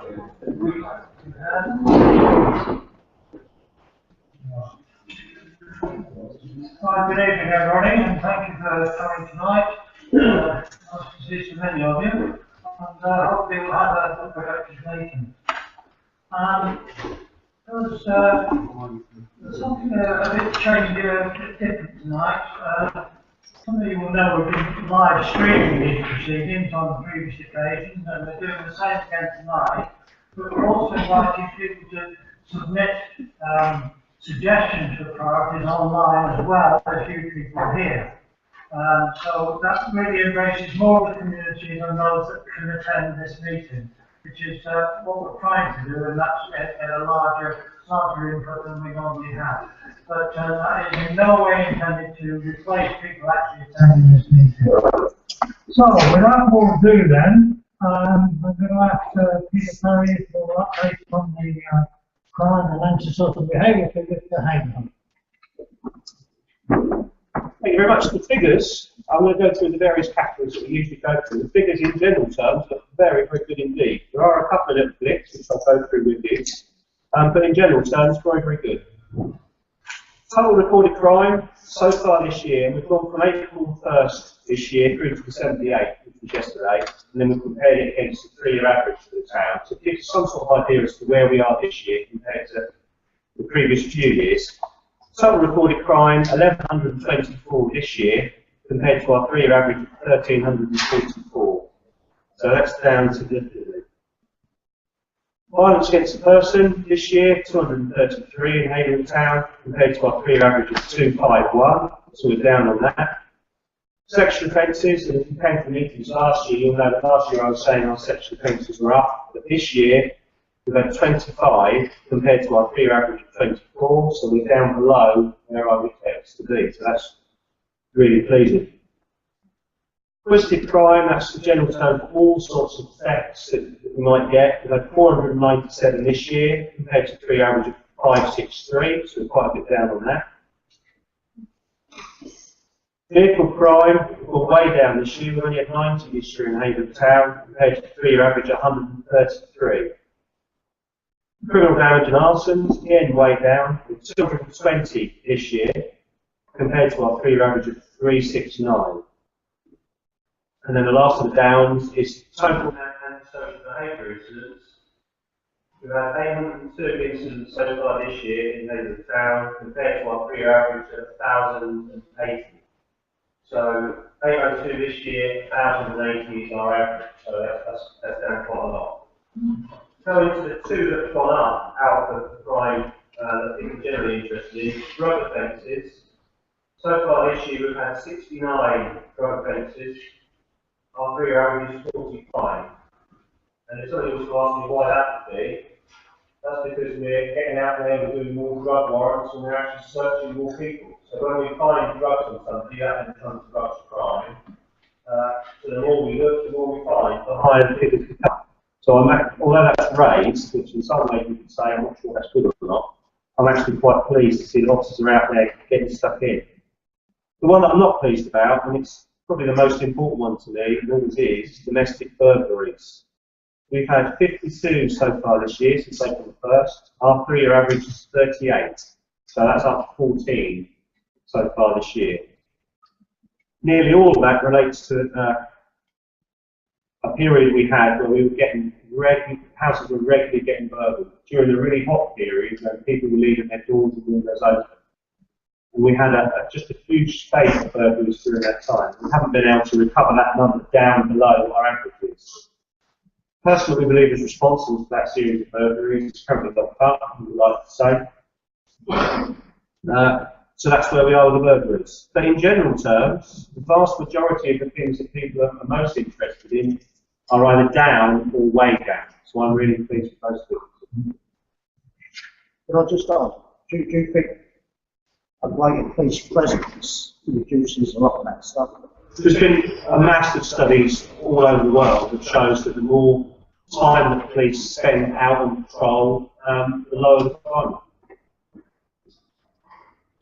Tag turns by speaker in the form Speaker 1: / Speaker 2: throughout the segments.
Speaker 1: Hi, good evening everybody, and thank you for coming tonight. Nice to see so many of you, and hopefully we'll have a productive meeting. There's something a bit changed, a bit different tonight. Some of you will know we've been live streaming these proceedings on previous occasions, and we're doing the same again tonight. But we're also inviting people to submit suggestions for priorities online as well as you people here. So that really embraces more of the community than those that can attend this meeting, which is what we're trying to do, and that's at a larger input than we normally have. But that is in no way intended to replace people actually attending this meeting. So, without more ado then, I'm going to ask Peter Perry for updates on the crime and antisocial behaviour figures for Haverhill.
Speaker 2: Thank you very much. The figures, I'm going to go through the various categories that we usually go through. The figures in general terms look very, very good indeed. There are a couple of little blips which I'll go through with you, but in general terms, very, very good. Total recorded crime so far this year, and we've gone from April 1st this year through to the 78th, which was yesterday, and then we've compared it against the 3-year average for the town. So it gives us some sort of idea as to where we are this year compared to the previous few years. Total recorded crime, 1,124 this year, compared to our 3-year average of 1,344. So that's down significantly. Violence against a person this year, 233 in Haverhill Town, compared to our 3-year average of 251, so we're down on that. Sexual offences, and if you came to the meetings last year, you'll know that last year I was saying our sexual offences were up, but this year we've had 25 compared to our 3-year average of 24, so we're down below where I would expect us to be, so that's really pleasing. Acquisitive crime, that's the general term for all sorts of thefts that we might get. We've had 497 this year compared to 3-year average of 563, so we're quite a bit down on that. Vehicle crime, we're way down this year. We only had 90 this year in Haverhill Town compared to the 3-year average of 133. Criminal damage and arsons, again way down, with 220 this year compared to our 3-year average of 369. And then the last of the downs is total antisocial behaviour incidents. We've had 802 incidents so far this year in Haverhill Town compared to our 3-year average of 1,080. So 802 this year, 1,080 is our average, so that's down quite a lot. Going to the two that have gone up out of the crime that people are generally interested in, drug offences. So far this year we've had 69 drug offences. Our 3-year average is 45. And if somebody was to ask me why that would be, that's because we're getting out there, we're doing more drug warrants, and we're actually searching more people. So when we find drugs on somebody, that then becomes drugs crime. So the more we look, the more we find, the higher the figures become. So although that's raised, which in some ways you could say, I'm not sure that's good or not, I'm actually quite pleased to see the officers are out there getting stuck in. The one that I'm not pleased about, and it's probably the most important one to me, and always is, domestic burglaries. We've had 52 so far this year, since April 1st. Our 3-year average is 38, so that's up 14 so far this year. Nearly all of that relates to a period we had where we were getting houses were regularly getting burgled during the really hot periods when people were leaving their doors and windows open. And we had just a huge space of burglaries during that time. We haven't been able to recover that number down below our averages. Personally, we believe is responsible for that series of burglaries. It's currently locked up, we would like to say. So that's where we are with the burglaries. But in general terms, the vast majority of the things that people are most interested in are either down or way down. So I'm really pleased with those things.
Speaker 3: Can I just ask, do you think a greater police presence reduces a lot of that stuff?
Speaker 2: There's been a mass of studies all over the world that shows that the more time the police spend out on patrol, the lower the crime.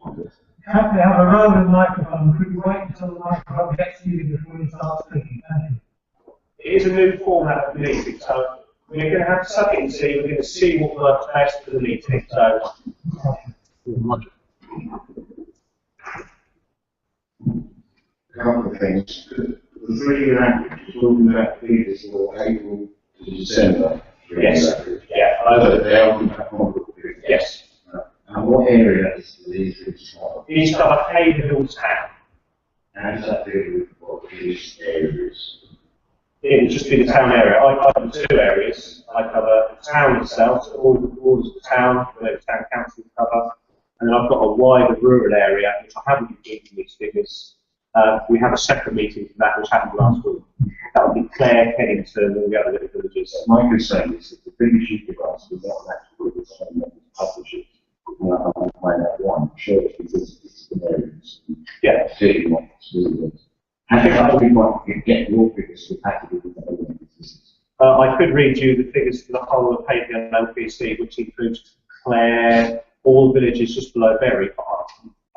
Speaker 1: You have to have a roving microphone. Could you wait until the microphone gets to you before you start speaking? Thank you.
Speaker 2: It is a new format of meeting, so we're going to have to suck it and see. We're going to see what works best for the meeting. So,
Speaker 4: a couple of things. The 3-year average is talking about figures for April to December.
Speaker 2: yes, yeah,
Speaker 4: They are comparable figures.
Speaker 2: yes.
Speaker 4: And what areas do these figures cover?
Speaker 2: These cover Haverhill town.
Speaker 4: How does that deal with what these areas?
Speaker 2: It would just be the town area. I cover 2 areas. I cover the town itself, so all of the town, where the town council cover, and then I've got a wider rural area, which I haven't been given these figures. We have a separate meeting for that, which happened last week. That will be Clare, Kennington, and all the other little villages.
Speaker 4: My concern is that the figures you give us are not actually the same as publishers. I'm find out one, sure, because it's the areas.
Speaker 2: Yeah.
Speaker 4: Clearly not students. I think how we might get your figures compatible with the other businesses.
Speaker 2: I could read you the figures for the whole of Haverhill LPC, which includes Clare, all villages just below Bury.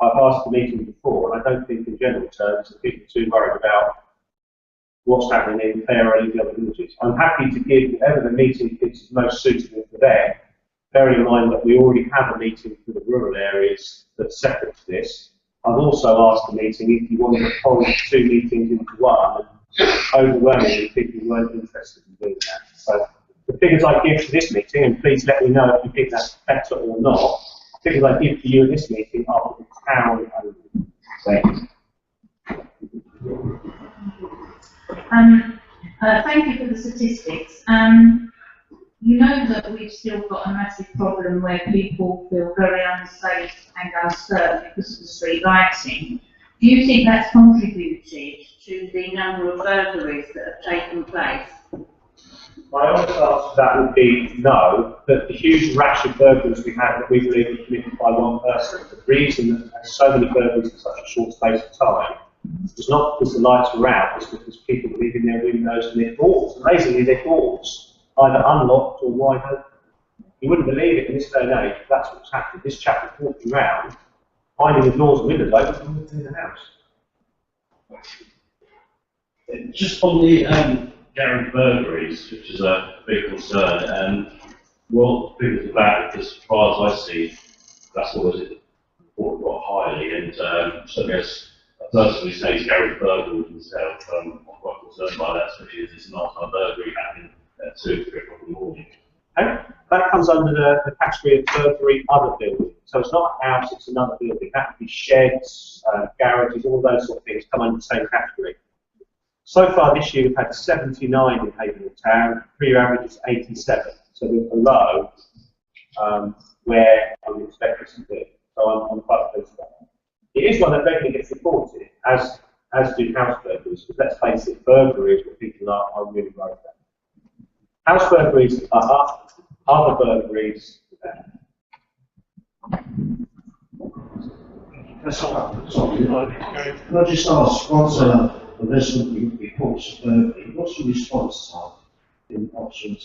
Speaker 2: I've asked the meeting before, and I don't think in general terms that people are too worried about what's happening in Clare or any of the other villages. I'm happy to give whatever the meeting thinks is most suitable for them, bearing in mind that we already have a meeting for the rural areas that's separate to this. I've also asked the meeting if you wanted to fold 2 meetings into one, and overwhelmingly people weren't interested in doing that. So the figures I give to this meeting, and please let me know if you think that's better or not, the figures I give to you at this meeting are for the town only. Thank you.
Speaker 5: Thank you for the statistics. You know that we've still got a massive problem where people feel very unsafe and uncertain because of the street lighting. Do you think that's contributed to the number of burglaries that have taken place?
Speaker 2: My honest answer to that would be no, but the huge rash of burglaries we had that we believe were committed by one person, the reason that so many burglaries in such a short space of time was not because the lights were out, it's because people were leaving their windows and their doors. Amazingly, their doors either unlocked or wide open. You wouldn't believe it in this day and age, but that's what's happened. This chap was walking around, finding the doors and windows open and walking in the house.
Speaker 6: Just on the garage burglaries, which is a big concern, well, figures about it, as far as I see, that's always reported quite highly, and certainly as a person who says garage burglaries himself, I'm quite concerned by that, especially as it's not a burglary happening at 2 or 3 o'clock in the morning.
Speaker 2: Okay? That comes under the category of burglary other building. So it's not a house, it's another building. That could be sheds, garages, all those sort of things come under the same category. So far this year we've had 79 in Haverhill Town, 3-year average is 87. So we're below where I would expect us to be. So I'm quite pleased with that. It is one that regularly gets reported, as do house burglaries, because let's face it, burglary is what people are really worried about. House burglaries are up, other burglaries
Speaker 3: That's all. Can I just ask, once a resident reports a burglary, what's the response time in Oxford?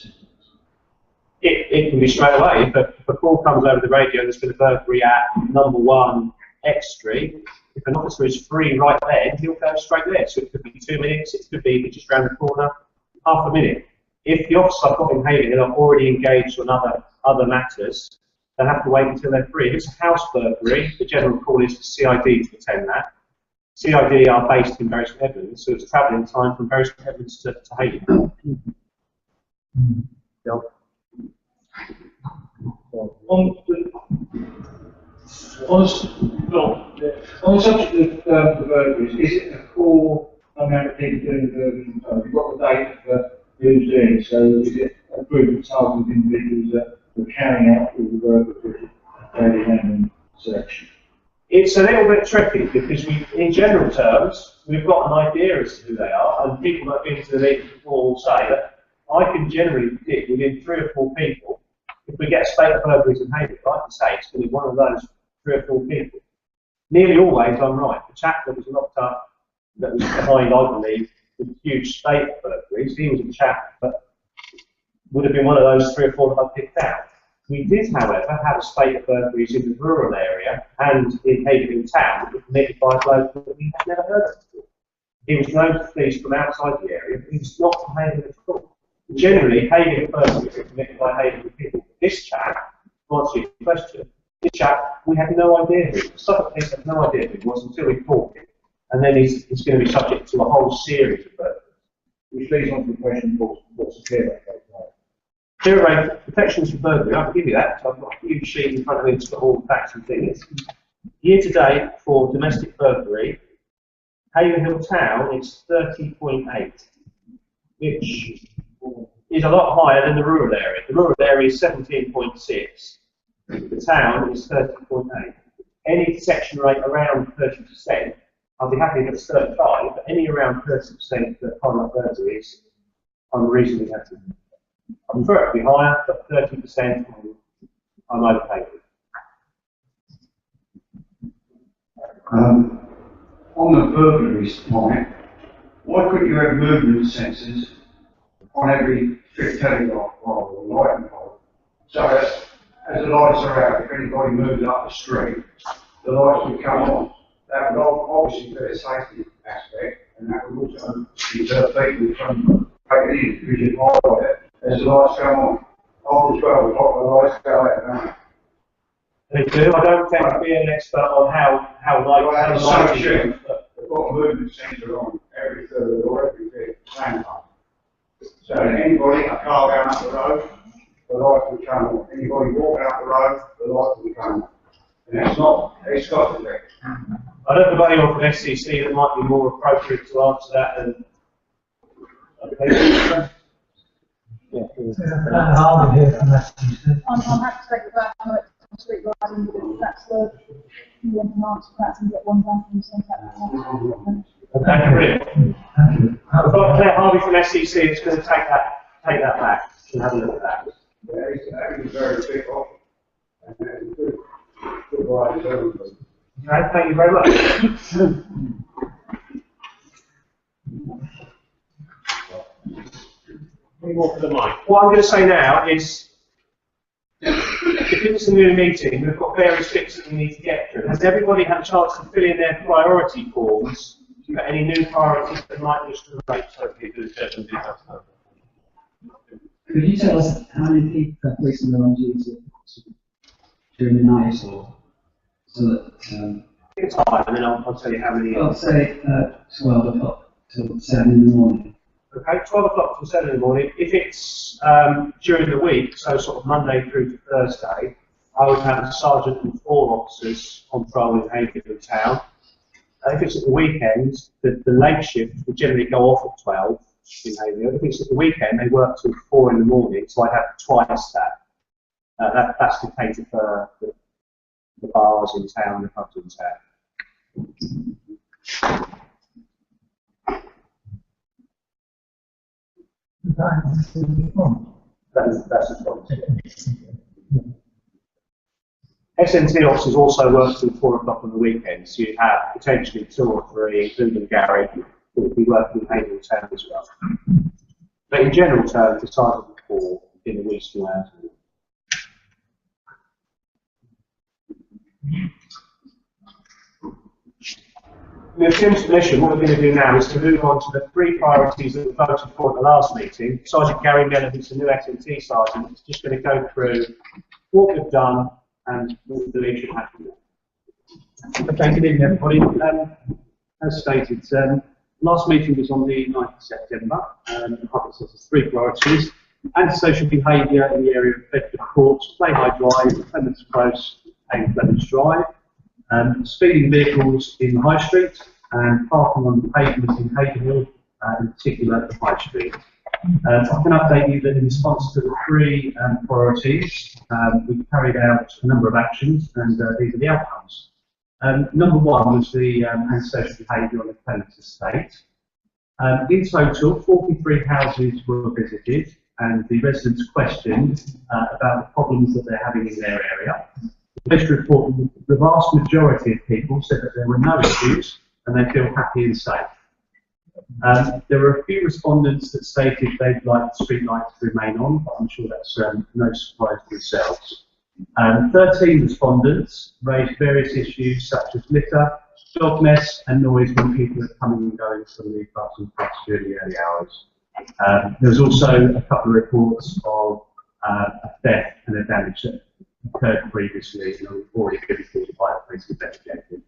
Speaker 2: it can be straight away. If a call comes over the radio, there's been a burglary at number 1 X Street. If an officer is free right there, he'll go straight there. So it could be 2 minutes, it could be just round the corner, half a minute. If the officer I've got in Haverhill are already engaged on other matters, they'll have to wait until they're free. If it's a house burglary, the general call is for CID to attend that. CID are based in Bury St Edmunds, so it's travelling time from Bury St Edmunds to Haverhill.
Speaker 3: Yep.
Speaker 1: On the subject of the burglaries, is it a core amount of people doing the burglaries? You've got the data for who's doing it, so is it a group of targeted individuals that are carrying out all the burglaries daily and selection?
Speaker 2: It's a little bit tricky because in general terms, we've got an idea as to who they are, and people that have been to the meeting before will say that I can generally predict within 3 or 4 people, if we get a spate of burglaries in Haverhill, I can say it's going to be one of those 3 or 4 people. Nearly always I'm right. The chap that was locked up, that was behind, I believe, with a huge spate of burglaries, he was a chap that would have been one of those 3 or 4 that I picked out. We did, however, have a spate of burglaries in the rural area and in Haverhill Town that were committed by a bloke that we had never heard of before. He was known to police from outside the area, but he was not from Haverhill at all. Generally, Haverhill person is committed by Haverhill people. This chap, to answer your question, this chap, we had no idea who. Suffolk Police had no idea who he was until we caught him. And then he's going to be subject to a whole series of burglaries.
Speaker 4: Which leads on to the question of what's a clear rate?
Speaker 2: Clear rate protections for burglary, I can give you that. So I've got a huge sheet in front of me that's got all the facts and figures. Year to date for domestic burglary, Haverhill town is 30.8, which is a lot higher than the rural area. The rural area is 17.6. The town is 30.8. Any section rate around 30%, I'll be happy if it's 35, but any around 30% that high burglaries, I'm reasonably happy. I prefer it to be higher, but 30% I'm okay with.
Speaker 7: On the burglaries point, why couldn't you have movement sensors on every strip telegraph pole or lighting pole? So as the lights are out, if anybody moves up the street, the lights would come on. That would obviously be a safety aspect, and that would also deter people from taking in, because you'd highlight it as the lights come on. After 12 o'clock, the lights go out, don't they?
Speaker 2: They do. I don't tend to be an expert on how light
Speaker 7: They've got a movement sensor on every third or every fifth lamp. So anybody, a car going up the road, the light will come on. Anybody walking up the road, the light will come on. And it's got to be.
Speaker 2: I don't know about anyone from SCC that might be more appropriate to answer that than. Okay.
Speaker 1: Harvey here from STC.
Speaker 8: I'm happy to take it back on street lighting, because that's the, you want an answer to that and get one down from the centre.
Speaker 2: Okay, brilliant.
Speaker 1: Thank you.
Speaker 2: I've got Claire Harvey from SCC that's going to take that back and have a look at that.
Speaker 7: Yeah, that is a very big offer. And it's good ride as everybody.
Speaker 2: Okay, thank you very much. What I'm going to say now is, because it's a new meeting, we've got various bits that we need to get through. Has everybody had a chance to fill in their priority forms? Any new priorities that might wish to relate to people who don't do that?
Speaker 9: Could you tell us how many people have recently on duty during the night, or so that?
Speaker 2: It's high, and then I'll tell you how many.
Speaker 9: I'll say 12 o'clock till 7 in the morning.
Speaker 2: Okay, 12 o'clock till 7 in the morning. If it's during the week, so sort of Monday through to Thursday, I would have a sergeant and 4 officers on patrol in Haverhill town. If it's at the weekends, the late shift would generally go off at 12 in Haverhill. If it's at the weekend, they work till 4 in the morning, so I'd have twice that. That's to cater for the bars in town, the pubs in town. That's the problem. SNT officers also work till 4 o'clock on the weekends, so you have potentially 2 or 3, including Gary, who will be working in Haverhill town as well. But in general terms, the sergeant of 4 in the week's 2 hours. With Tim's permission, what we're going to do now is to move on to the 3 priorities that we voted for at the last meeting. Sergeant Gary Miller, who's the new SNT sergeant, is just going to go through what we've done and what the leadership has to do. Okay, good evening everybody. As stated, last meeting was on the 9th of September. The public says there's 3 priorities: antisocial behaviour in the area of Bedford Courts, Play High Drive, Clements Close and Clements Drive. Speeding vehicles in the High Street and parking on the pavement in Haverhill, in particular at the High Street. I can update you that in response to the 3 priorities, we've carried out a number of actions, and these are the outcomes. Number 1 was the antisocial behaviour on the Clements estate. In total, 43 houses were visited, and the residents questioned about the problems that they're having in their area. The police report that the vast majority of people said that there were no issues and they feel happy and safe. There were a few respondents that stated they'd like the street lights to remain on, but I'm sure that's no surprise to yourselves. 13 respondents raised various issues such as litter, dog mess and noise when people are coming and going from the bus and pubs during the early hours. There was also a couple of reports of a theft and a damage that occurred previously, and we've already been reported by the police investigated.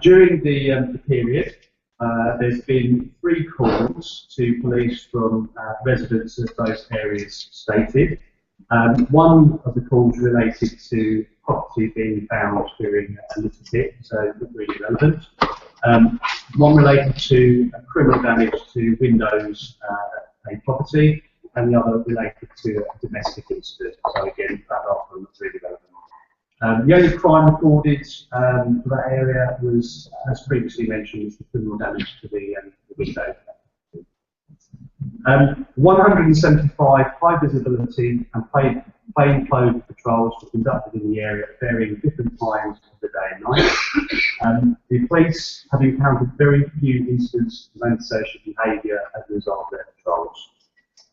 Speaker 2: During the period, there's been 3 calls to police from residents of those areas stated. One of the calls related to property being found during a litter pit, so not really relevant. One related to criminal damage to windows at a property, and the other related to a domestic incident. So again, that last one was really relevant. The only crime recorded for that area was, as previously mentioned, was the criminal damage to the window. 175 high visibility and plainclothes patrols were conducted in the area at varying different times of the day and night. The police have encountered very few incidents of antisocial behaviour as a result of their patrols.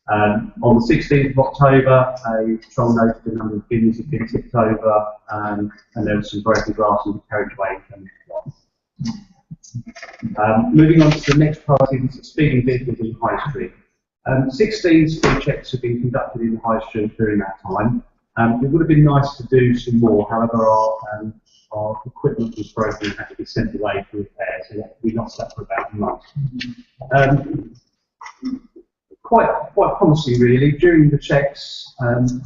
Speaker 2: On the 16th of October, a patrol noted a number of bins had been tipped over, and there was some broken glass in the carriageway. Moving on to the next priority, this is speeding vehicles in High Street. 16 speed checks have been conducted in the High Street during that time. It would have been nice to do some more, however our equipment was broken and had to be sent away for repair, so we lost that for about a month. Quite promising really. During the checks,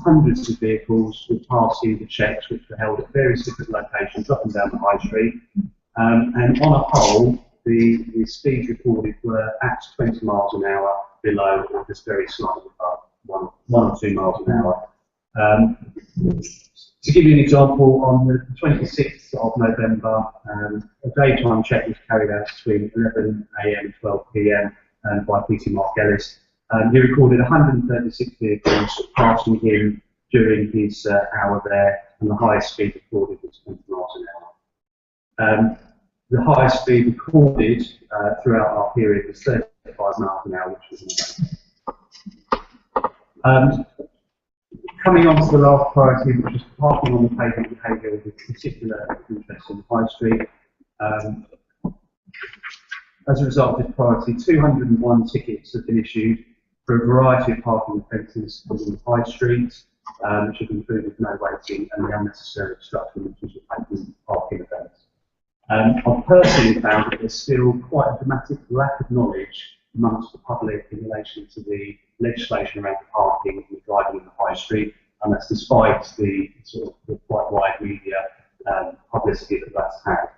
Speaker 2: hundreds of vehicles were passing the checks, which were held at various different locations up and down the High Street. And on a whole, the speeds recorded were at 20 miles an hour, below, or just very slightly above 1 or 2 miles an hour. To give you an example, on the 26th of November, a daytime check was carried out between 11 AM and 12 PM by PT Mark Ellis. He recorded 136 vehicles passing him during his hour there, and the highest speed recorded was 20 miles an hour. The highest speed recorded throughout our period was 35 miles an hour, which was coming on to the last priority, which was parking on the pavement behaviour with particular interest in the High Street. As a result of this priority, 201 tickets have been issued for a variety of parking offences within the High Street, which have included no waiting and the unnecessary obstruction, which was replacing parking events. I've personally found that there's still quite a dramatic lack of knowledge amongst the public in relation to the legislation around parking and driving in the High Street, and that's despite the sort of the quite wide media publicity that that's had.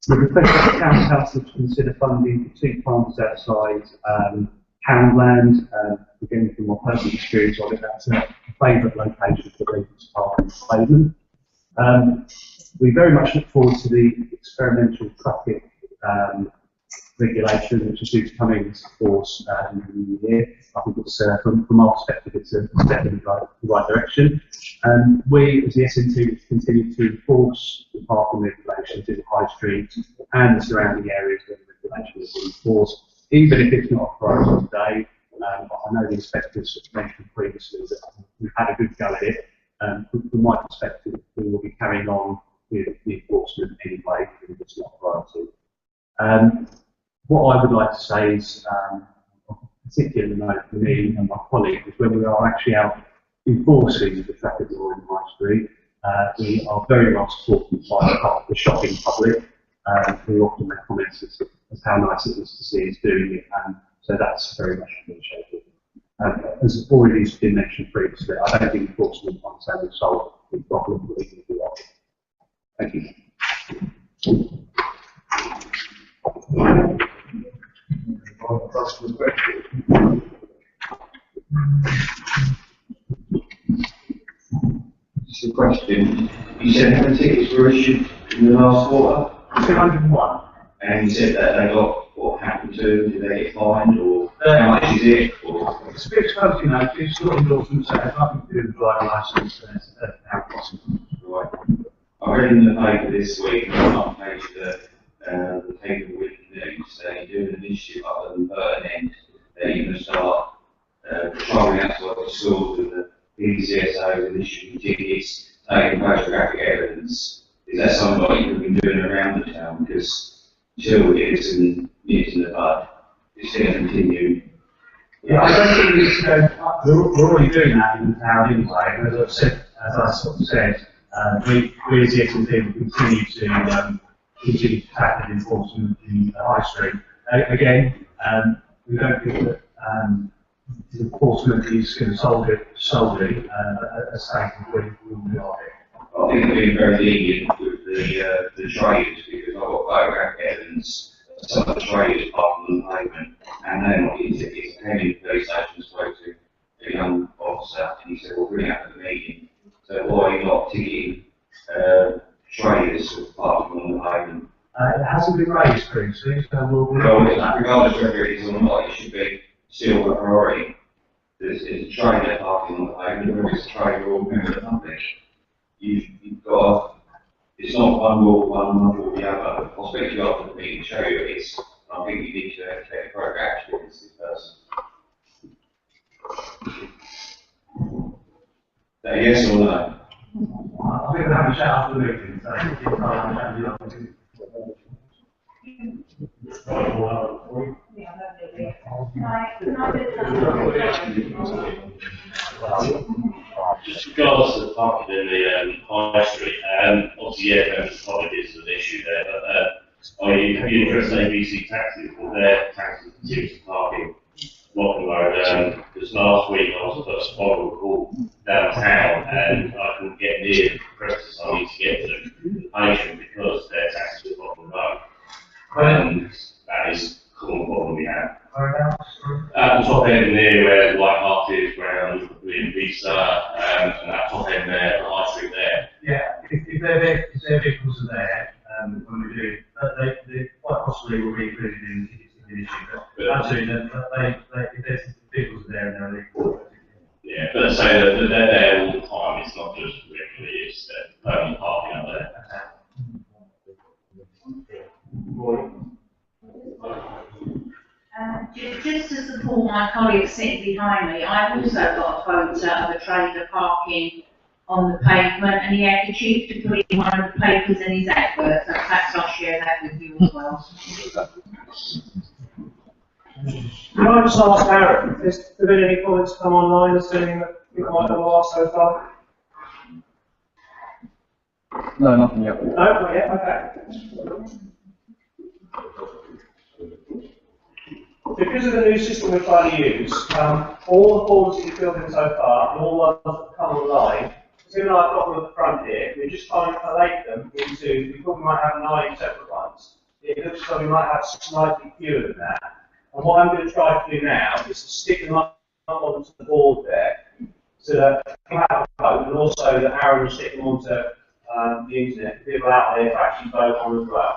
Speaker 2: The request of the County Council to consider funding for 2 planters outside Poundland. Again, from my personal experience of it, that's a favourite location for people to park on the pavement. We very much look forward to the experimental traffic regulation, which is due to come into force in the new year. I think it's, from our perspective, it's a step in the right direction. We, as the SNT, will continue to enforce the parking regulations in the High Street and the surrounding areas where the regulation is enforced, even if it's not a priority today. I know the inspectors mentioned previously that we've had a good go at it. From my perspective, we will be carrying on with the enforcement anyway, if it's not a priority. What I would like to say is, particularly note for me and my colleagues, is when we are actually out enforcing the traffic law in the High Street, we are very well supported by the shopping public, who often make comments as how nice it is to see us doing it, and so that's very much appreciated. As already has been mentioned previously, I don't think enforcement on its own will solve the problem that we can do. Thank you.
Speaker 7: Just a question. You said how many tickets were issued in the last quarter?
Speaker 2: 201.
Speaker 7: And you said that they got what happened to them? Did they get fined, or how much is it? Or
Speaker 2: It's a bit close, you know, it's not endorsement, so it has nothing to do with the driving licence, and it's how possible.
Speaker 7: right? I read in the paper this week, on the front page, the paper with news, they do an initiative up at the Burton end. They're going to start patrolling outside the schools with the PCSO and issuing tickets, taking photographic evidence. Is that something like you've been doing around the town? Because until it's in the bud,
Speaker 6: you see it continue.
Speaker 2: Yeah, I don't think we need to go, we're already doing that in the town anyway, and as I sort of said, we as the SNT will continue to tackle enforcement in the high street. Again, we don't think that enforcement is going to solve it solely, as stated, we will be on it.
Speaker 6: I think they're being very lenient with the trades, because I've got photograph evidence of some of the traders parking on the pavement, and they're not getting tickets. I came in the police station and spoke to a young officer, and he said, well, bring up the meeting. So why are you not ticketing traders for parking on the pavement?
Speaker 2: It hasn't been raised previously, so we'll
Speaker 6: regardless whether it is or not, it should be still a priority. There's a trader parking on the pavement, whether it's a trader or a member of the public. You've got, it's not one rule, one or the other. I'll speak to you after the meeting, show you it is. I think you need to take appropriate action against this person. Is that a yes or no?
Speaker 2: I think we'll have a chat after the meeting, so if you can't have a chat with the other two.
Speaker 6: Just regards to the parking in the high street, obviously, yeah, public is an issue there, but have you addressed ABC taxis or their taxis continuous parking blocking road? Because last week I was at a spiral call downtown and I couldn't get near the premises I need to get to the patient because their taxis were blocking the road. And that is a common problem we have. At the top end near where the White Hart is, ground, in Visa, and that top end there, the high street there.
Speaker 2: Yeah, if their vehicles are there, when we do, they quite possibly will be included in the issue, but absolutely, if there's vehicles are there and they're legal.
Speaker 6: Yeah, but let's say that they're there all the time, it's not just regularly, it's permanent parking up there.
Speaker 5: Just to support my colleague sitting behind me, I've also got a photo of a trader parking on the pavement, and he had the chief to put in one of the papers in his advert, so perhaps I'll share that with you as well.
Speaker 2: Can I just ask Aaron, has there been any comments come online as to anything that you might have asked so far?
Speaker 10: No, nothing yet.
Speaker 2: No, not yet, okay. Because of the new system we're trying to use, all the forms that you've filled in so far, and all the ones that come online, Tim and I have got them at the front here, we're just trying to collate them into, we thought we might have 9 separate ones. It looks like we might have slightly fewer than that. And what I'm going to try to do now is to stick them up onto the board there, so that we have a vote, and also that Aaron will stick them onto the internet, people out there to actually vote on as well.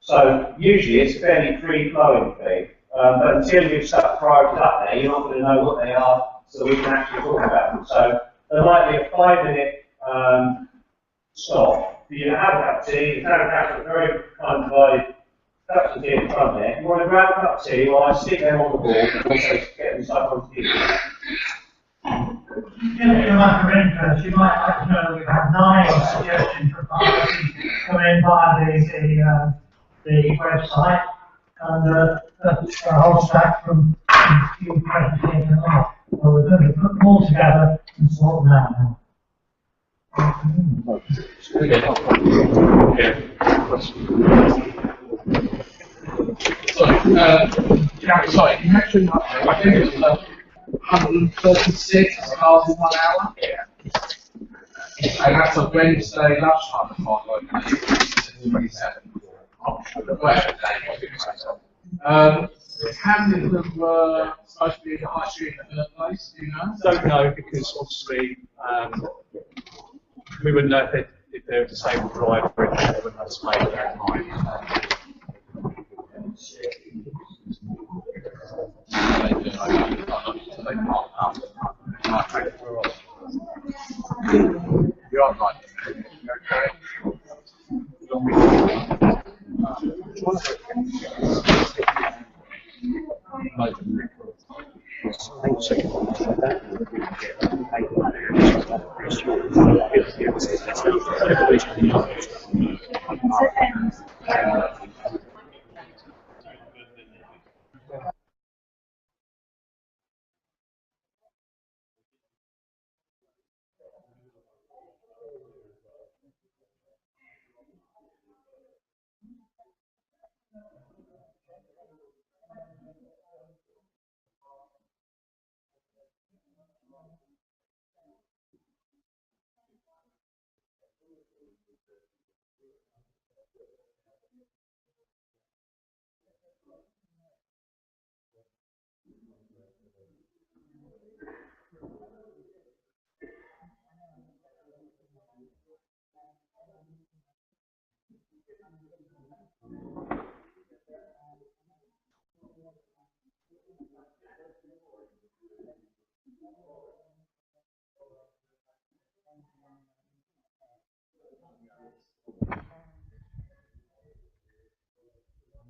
Speaker 2: So usually it's a fairly free-flowing thing. But until you've set priorities up there, you're not going to know what they are, so we can actually talk about them. So there might be a 5-minute stop for you to have a cup of tea. The town council is very kind of divided cups of tea in front there. If you want to grab a cup of tea, while I stick them on the board and also get them stuck on the tea.
Speaker 1: Just a matter of interest, you might like to know that we've had 9 suggestions for parties come in via the website. And a whole stack from a few presents here tonight. So we're going to put them all together and sort them out now.
Speaker 10: Sorry, you mentioned, I think it was 136 cars in 1 hour. And that's a Wednesday lunchtime, if I'm looking 27. How many of them were supposed to be in the high street in the first place, do you know?
Speaker 2: Don't know, because obviously we wouldn't know if they're a disabled driver and they wouldn't have to make that mind.
Speaker 10: You're on right.
Speaker 8: Okay.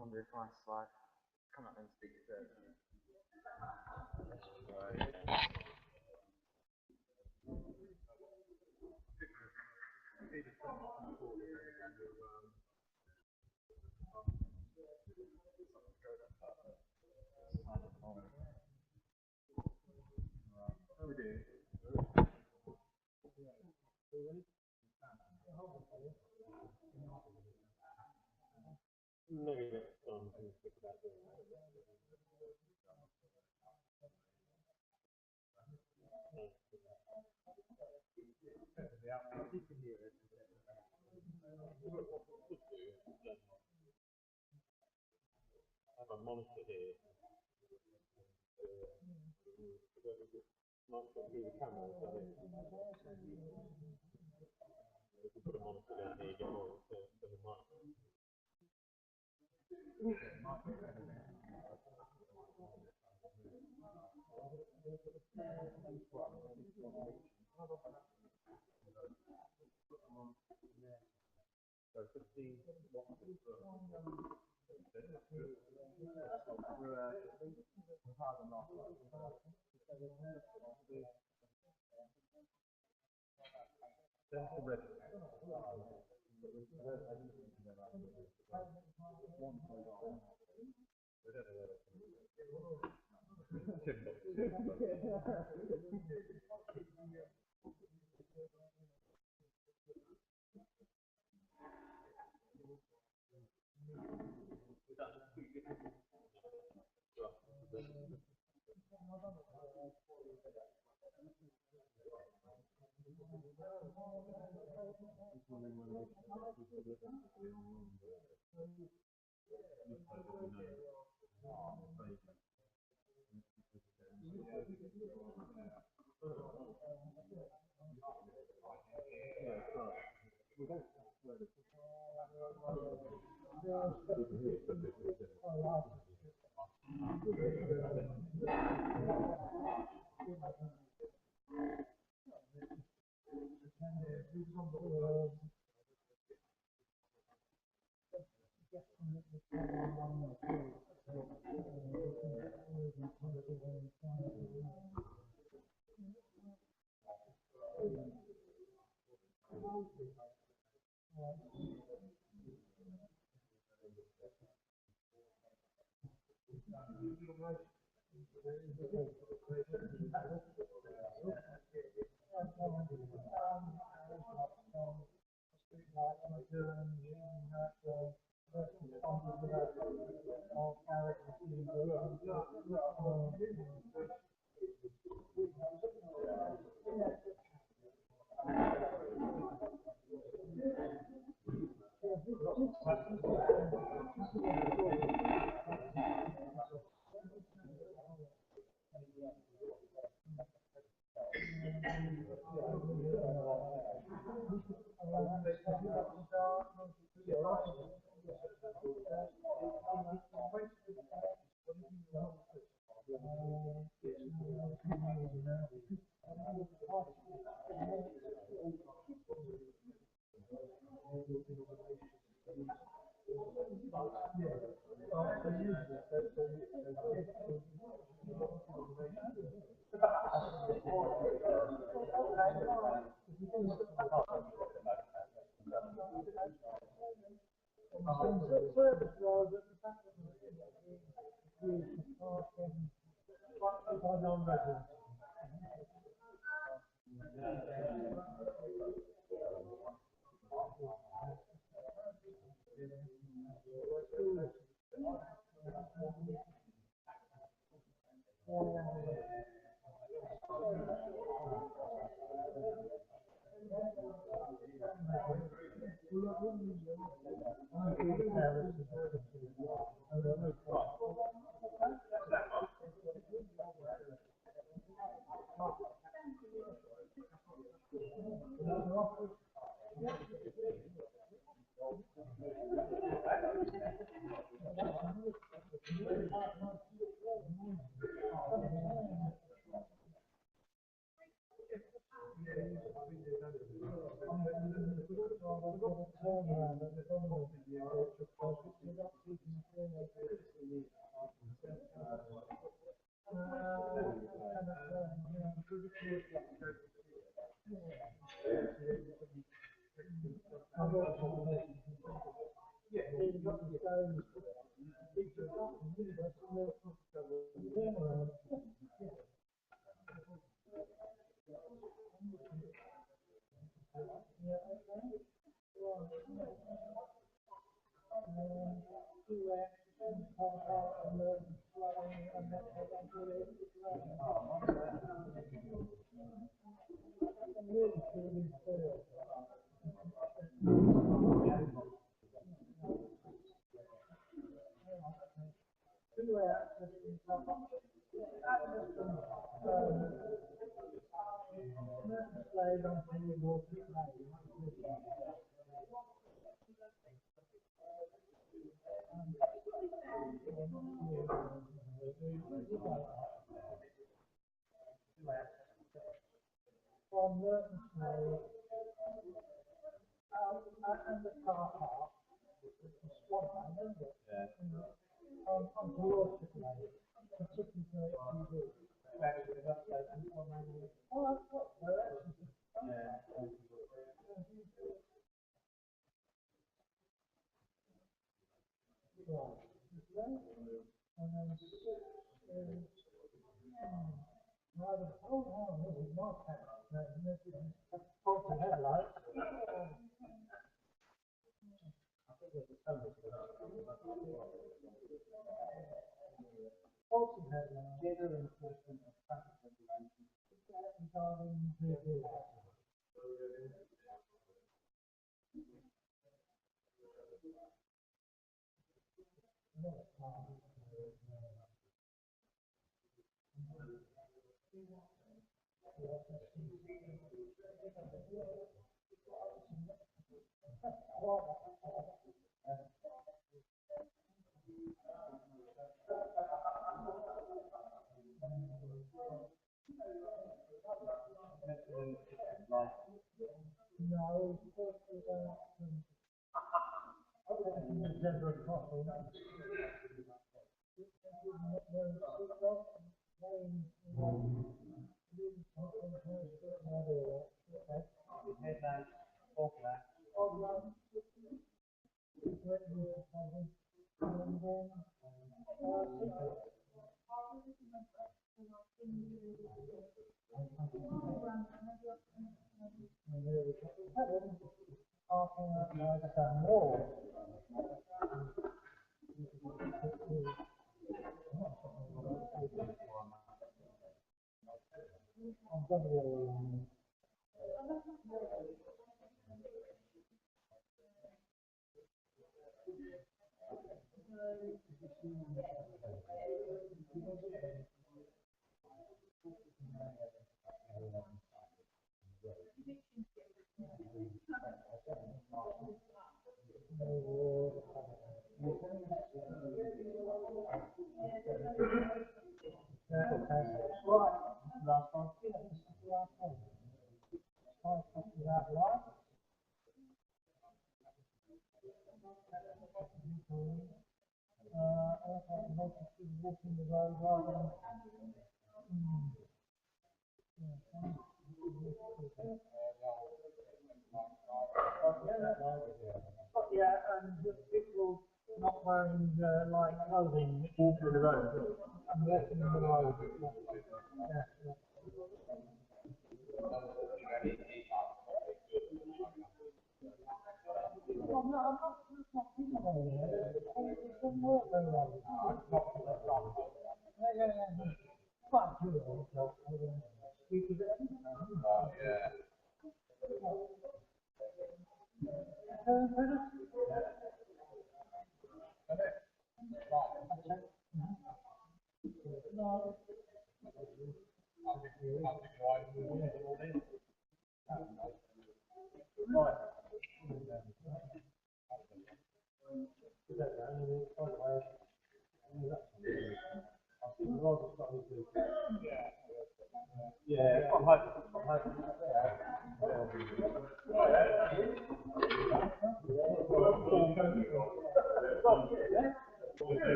Speaker 11: wonder if I slide, come up and speak to them.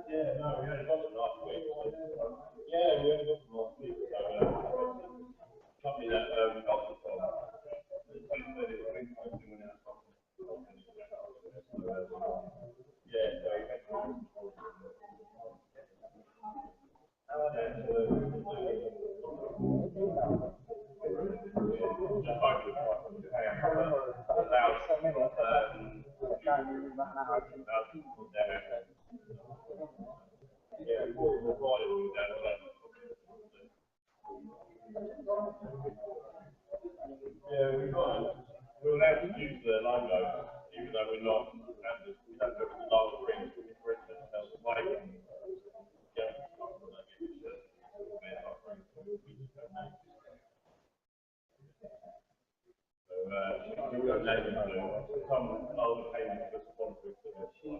Speaker 6: Yeah, no, we only got them last week. Yeah, we only got them last week. So, company that we got them from. Yeah, yeah, we're allowed to use the logo, even though we're not, we don't have the logo ring, for instance, that's why. So, we go name into some older payments that's sponsored for this.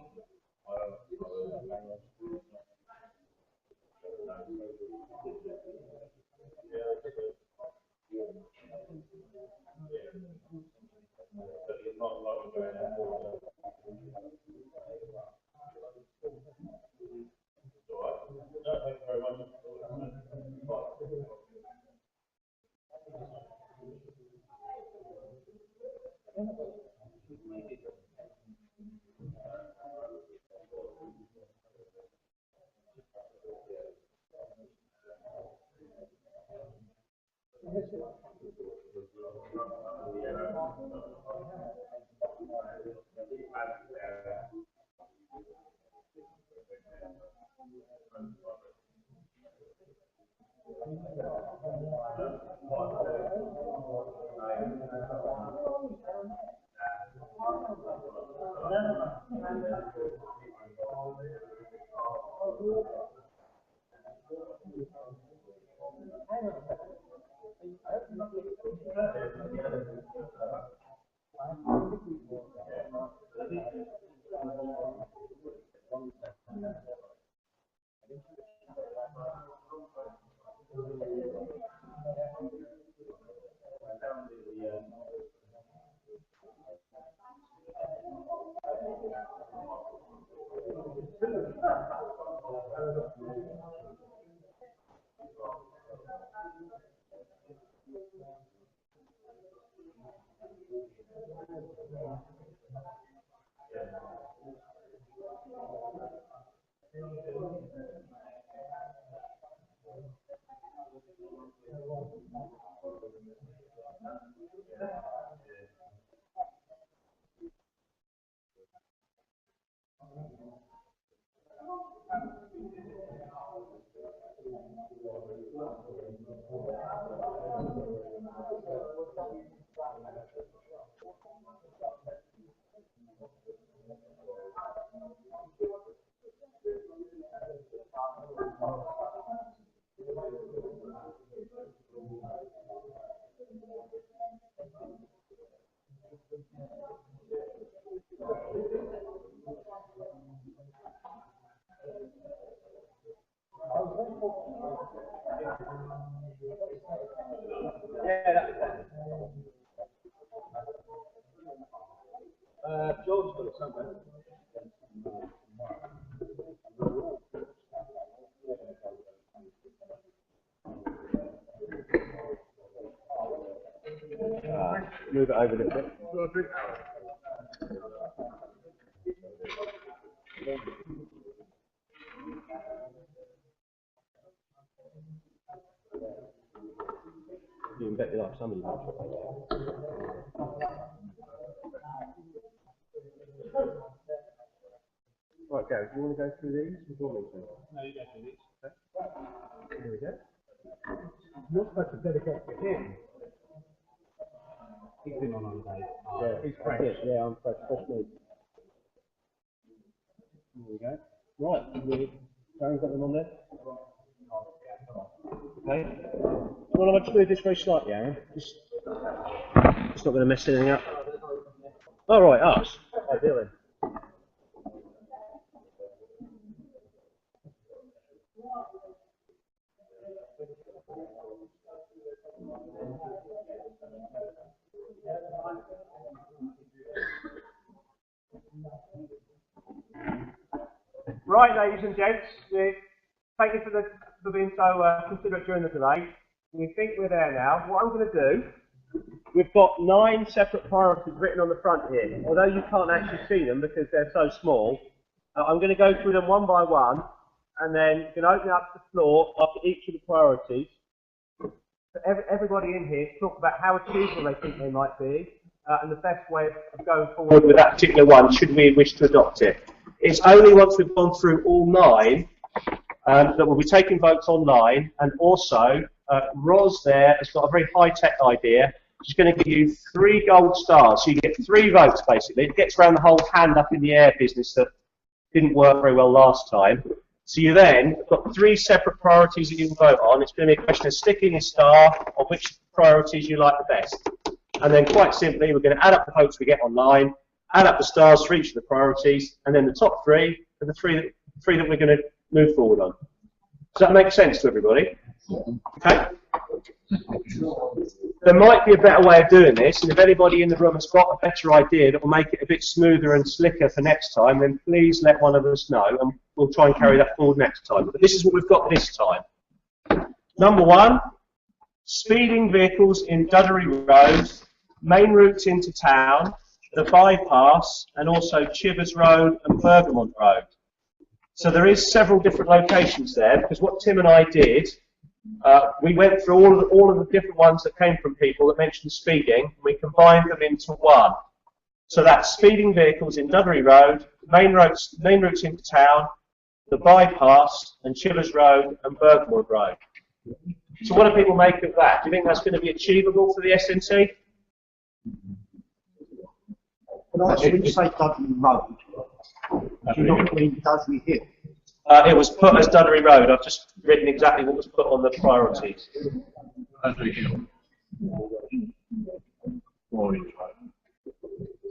Speaker 6: Not a lot of going on. Thank you very much.
Speaker 2: George got it somewhere. Move it over a little bit. You can bet you like somebody much. Right, Gary, do you want to go through these before me? No, you go through these. Okay. Here we go.
Speaker 9: You're supposed to dedicate to him. He's been on holiday.
Speaker 2: Yeah,
Speaker 9: He's fresh.
Speaker 2: Yeah, I'm fresh meat. Here we go. Right, Darren's got them on there. Okay. Well, I'll just move this very slightly, Aaron. Just, it's not going to mess anything up. All right, us. Ideal then. Right, ladies and gents, thank you for being so considerate during the delay. We think we're there now. What I'm going to do, we've got 9 separate priorities written on the front here. Although you can't actually see them because they're so small, I'm going to go through them one by one, and then you can open up the floor after each of the priorities for everybody in here to talk about how achievable they think they might be, and the best way of going forward with that particular one, should we wish to adopt it. It's only once we've gone through all 9 that we'll be taking votes online, and also Ros there has got a very high-tech idea. She's going to give you 3 gold stars, so you get 3 votes basically. It gets around the whole hand up in the air business that didn't work very well last time. So you then have got 3 separate priorities that you can vote on. It's going to be a question of sticking a star on which priorities you like the best. And then quite simply, we're going to add up the votes we get online, add up the stars for each of the priorities, and then the top 3 are the three that we're going to move forward on. Does that make sense to everybody? Okay. There might be a better way of doing this, and if anybody in the room has got a better idea that will make it a bit smoother and slicker for next time, then please let one of us know, and we'll try and carry that forward next time. But this is what we've got this time. Number 1, speeding vehicles in Duddery Road, main routes into town, the bypass, and also Chivers Road and Bergamot Road. So there is several different locations there, because what Tim and I did, we went through all of the different ones that came from people that mentioned speeding, and we combined them into one. So that's speeding vehicles in Duddery Road, main routes into town, the bypass, and Chivers Road and Bergamot Road. So what do people make of that? Do you think that's going to be achievable for the SNT?
Speaker 3: But actually, when you say Duddery Road, do you not mean Duddery Hill?
Speaker 2: It was put as Duddery Road. I've just written exactly what was put on the priorities.
Speaker 10: Duddery Hill.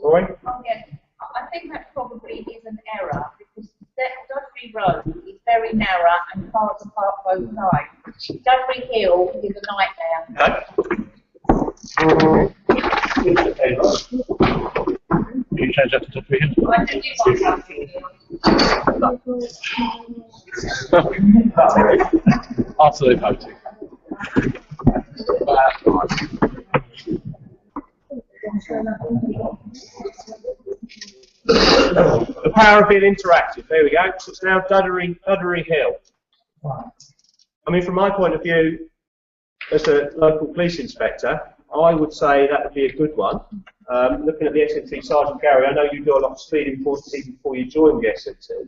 Speaker 2: Sorry?
Speaker 5: Yes, I think that probably is an error, because Duddery Road is very narrow and cars are parked both sides. Duddery Hill is a nightmare.
Speaker 2: Okay.
Speaker 10: Can you change that to Duddery Hill?
Speaker 5: I do like Duddery Hill.
Speaker 10: After they voted.
Speaker 2: The power of being interactive. There we go. So it's now Duddery Hill. I mean, from my point of view, as a local police inspector, I would say that would be a good one. Looking at the SNT, Sergeant Gary, I know you do a lot of speed enforcement even before you joined the SNT.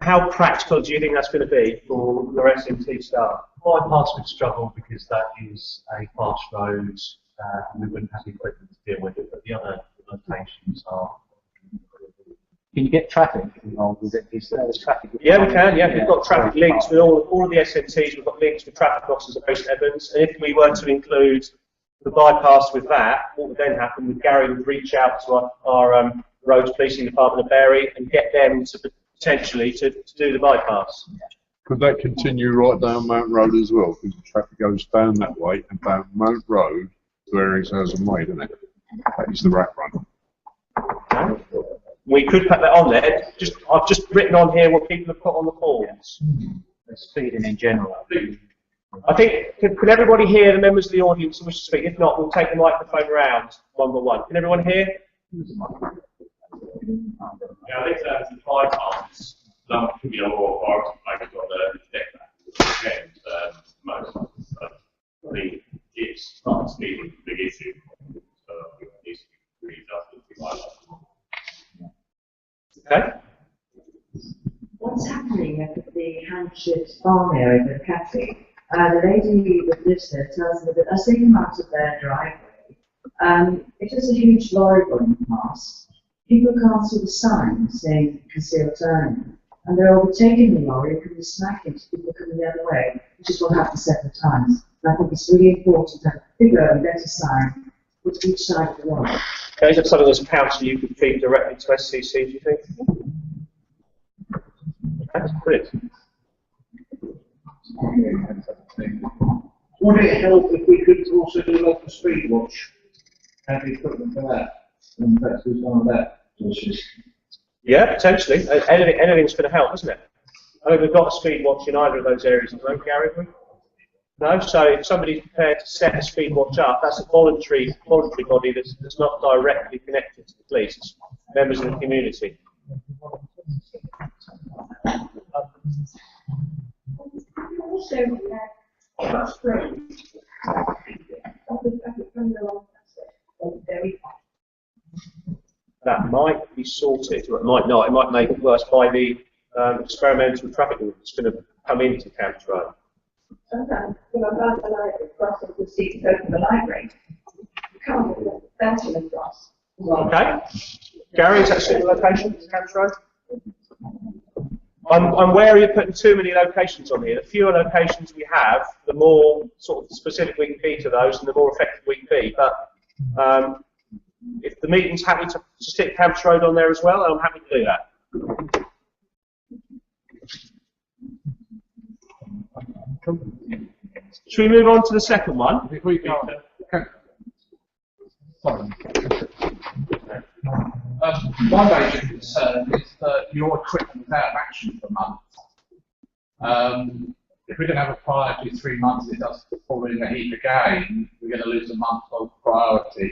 Speaker 2: How practical do you think that's going to be for your SNT staff?
Speaker 12: Bypass would struggle because that is a fast road, and we wouldn't have the equipment to deal with it, but the other locations are.
Speaker 9: Can you get traffic involved with it? Is there traffic?
Speaker 2: Yeah, we can. Yeah, we've got traffic links with all of the SNTs. We've got links with traffic officers at Post Evans, and if we were to include the bypass with that, what would then happen with Gary would reach out to our roads policing department of Bury and get them to potentially to do the bypass.
Speaker 13: Could that continue right down Mount Road as well? Because the traffic goes down that way and down Mount Road to Erringshausen Way, doesn't it? That is the rat run.
Speaker 2: We could put that on there. I've just written on here what people have put on the forms.
Speaker 9: Speeding in general.
Speaker 2: I think, can everybody hear the members of the audience who wish to speak? If not, we'll take the microphone round one by one. Can everyone hear?
Speaker 6: Yeah, I think that's the bypass. Some could be a more priority focused on the deck and most of it. So I think it's not speeding a big issue. So I think it needs to be really adjusted.
Speaker 2: Okay.
Speaker 14: What's happening at the Hampshire farm area of the cafe? The lady that lives there tells me that as they come out of their driveway, if there's a huge lorry going past, people can't see the sign saying concealed turning, and they're overtaking the lorry and can be smacked into people coming the other way, which is what happened several times. And I think it's really important to have a bigger and better sign put each side of the road.
Speaker 2: Okay, is that something as a council you could feed directly to SCC, do you think? That's brilliant.
Speaker 7: Would it help if we could also do like a speed watch? Have the equipment for that? And perhaps do some of that.
Speaker 2: Yeah, potentially. Anything's going to help, isn't it? I think we've got a speed watch in either of those areas at the moment, Gary, have we? No, so if somebody's prepared to set a speed watch up, that's a voluntary body that's not directly connected to the police, it's members of the community. That might be sorted, or it might not. It might make it worse by the experimental traffic law that's going to come into Camps Road.
Speaker 14: Sometimes, when I'm at the library, crossing the street to go to the library, you can't get the bouncing across.
Speaker 2: Okay. Gary, is that a suitable location, Camps Road? I'm wary of putting too many locations on here. The fewer locations we have, the more sort of specific we can be to those, and the more effective we can be. But if the meeting's happy to stick Camps Road on there as well, I'm happy to do that. Should we move on to the second one?
Speaker 10: If we go, my major concern is that your equipment is out of action for months. If we're going to have a priority 3 months, it does fall in a heap again, we're going to lose a month of priority.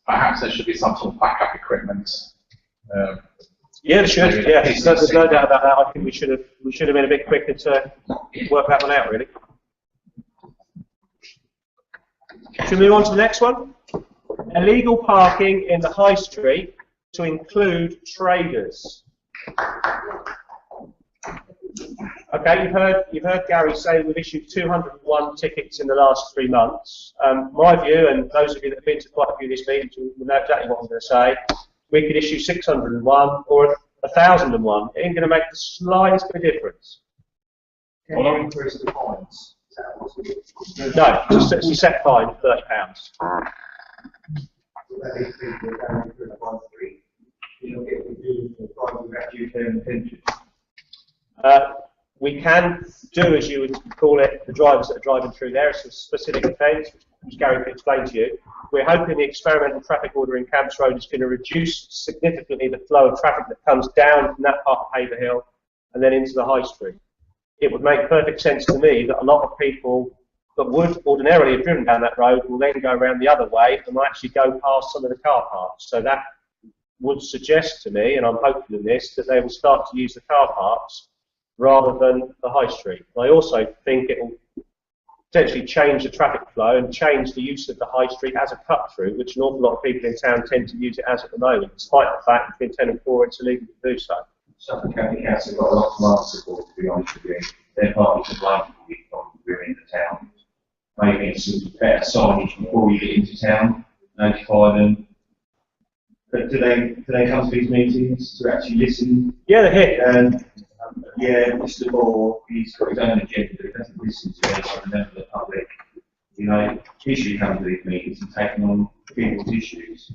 Speaker 10: Perhaps there should be some sort of backup equipment.
Speaker 2: Yeah, there should. Yeah, there's no doubt about that. I think we should have been a bit quicker to work that one out, really. Should we move on to the next one? Illegal parking in the high street to include traders. Okay, you've heard Gary say we've issued 201 tickets in the last 3 months. My view, and those of you that have been to quite a few of these meetings will know exactly what I'm going to say. We could issue 601 or 1,001. It ain't going to make the slightest bit of difference.
Speaker 4: Can you increase the fines?
Speaker 2: No, it's a set fine of £30. We can do, as you would call it, the drivers that are driving through there. It's a specific offence, which Gary can explain to you. We're hoping the experimental traffic order in Camps Road is going to reduce significantly the flow of traffic that comes down from that part of Haverhill and then into the high street. It would make perfect sense to me that a lot of people that would ordinarily have driven down that road will then go around the other way and will actually go past some of the car parks. So that would suggest to me, and I'm hopeful in this, that they will start to use the car parks rather than the high street. I also think it will potentially change the traffic flow and change the use of the high street as a cut-through, which an awful lot of people in town tend to use it as at the moment, despite the fact between 10 and 4 it's illegal to do so.
Speaker 4: Suffolk County Council have got a lot of answer for, to be honest with you. They're partly to blame for we're in the town. Maybe it's some better signage before you get into town, notify them. But do they come to these meetings to actually listen?
Speaker 2: Yeah, they're here.
Speaker 4: Yeah, Mr. Moore, he's got his own agenda, he doesn't listen to us and member of the public. You know, he should come to these meetings and take on people's issues.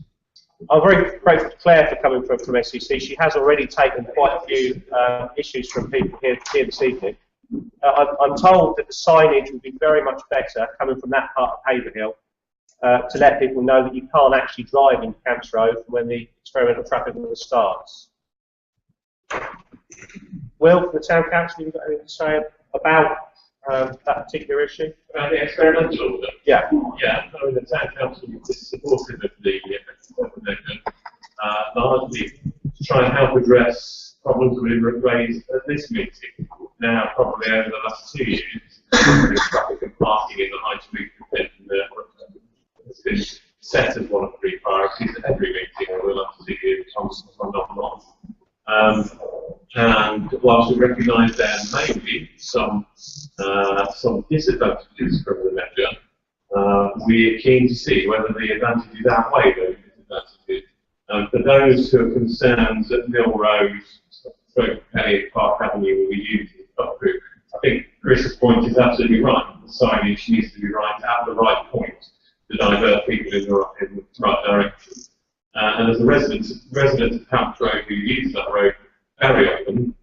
Speaker 2: I'm very grateful to Claire for coming from SEC. She has already taken quite a few issues from people here this evening. I'm told that the signage will be very much better coming from that part of Haverhill to let people know that you can't actually drive into Camps Road when the experimental traffic order starts. Will, from the Town Council, have you got anything to say about that particular issue?
Speaker 6: About the experimental order?
Speaker 2: Yeah.
Speaker 6: Yeah, I mean, the Town Council is supportive of the amendment, largely to try and help address problems that we've raised at this meeting. Now, probably over the last 2 years, traffic and parking in the high street has been set as one of the 3 priorities at every meeting over the last 2 years, on not long. And whilst we recognise there may be some disadvantages from the measure, we are keen to see whether the advantages outweigh those disadvantages. For those who are concerned that Mill Road, Elliott Park Avenue will be used as a cut-through, I think Chris's point is absolutely right. The signage needs to be right at the right point to divert people in the right direction. And as a resident of Camps Road who use that road very often,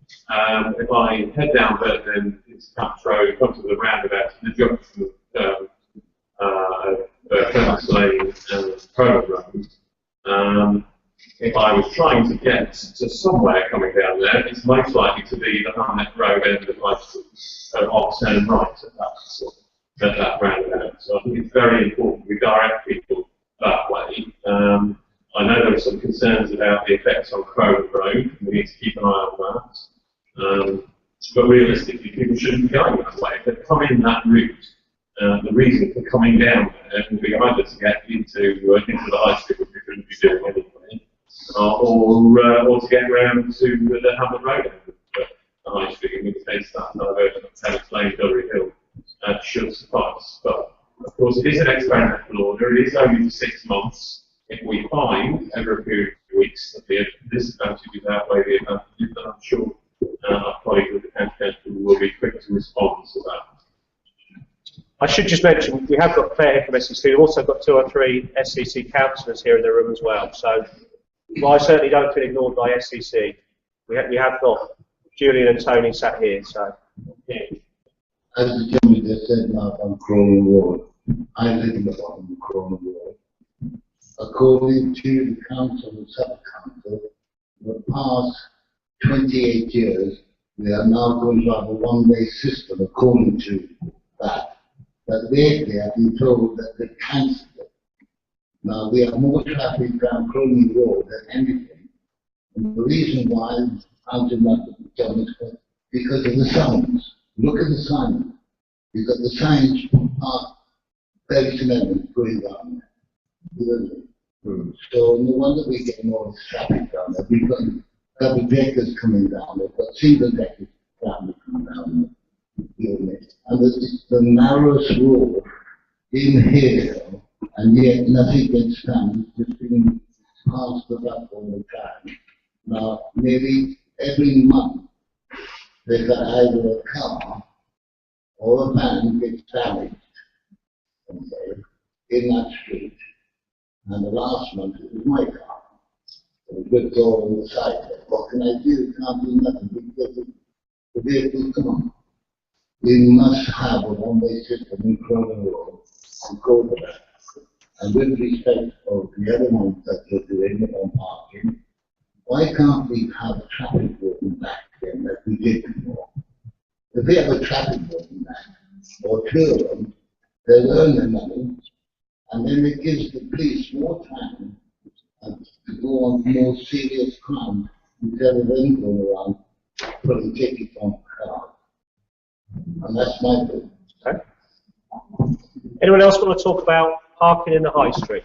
Speaker 6: if I head down Bergamot into Camps Road, come to the roundabout, the junction of Bergamot Lane and Bergamot Road,
Speaker 15: if I was trying to get to somewhere coming down there, it's most likely to be the Haverhill Road end of my turn right at that roundabout. So I think it's very important we direct people that way. I know there are some concerns about the effects on Crowland Road. We need to keep an eye on that. But realistically, people shouldn't be going that way. If they come in that route, the reason for coming down there will be either to get into the high street, which we shouldn't be doing anyway, or to get around to the Haverhill Road end of the high street, in which case that diversion of Tennis Lane, Duddery Hill should suffice. But of course, it is an experimental order. It is only for 6 months. If we find over a period of weeks that the disadvantages outweigh the advantages, then I'm sure our colleagues with the county council will be quick to respond to that.
Speaker 2: I should just mention, we have got Claire here from SCC. We've also got 2 or 3 SCC councillors here in the room as well. So, well, I certainly don't feel ignored by SCC. We have got Julian and Tony sat here. So, yeah.
Speaker 16: As the gentleman just said now on Crowland Road, I live in the bottom of Crowland Road. According to the council and sub-council, for the past 28 years, we are now going to have a one-way system according to that. But lately I've been told that they cancelled it. Now we have more traffic down Crowland Road than anything. And the reason why I'm not because of the signs. Look at the signs. Because the signs are very cement going down there. So no wonder we're getting all this traffic down there. We've got double deckers coming down there, but single deckers coming down there. And it's the narrowest road in here, and yet nothing gets done. It's just being passed up all the time. Now, maybe every month there's either a car or a van gets damaged, okay, in that street. And the last month it was my car. It was good door on the side there. What can I do? Can't do nothing because the vehicles come on. We must have a one-way system in Crowland Road and go to that. And with respect of the other ones that you're doing on parking, why can't we have a traffic warden back again like we did before? If we have a traffic warden back, or 2 of them, they'll earn their money, and then it gives the police more time to go on more serious crime instead of them going around putting tickets on cars. And that's my view.
Speaker 2: Okay. Anyone else want to talk about parking in the high street?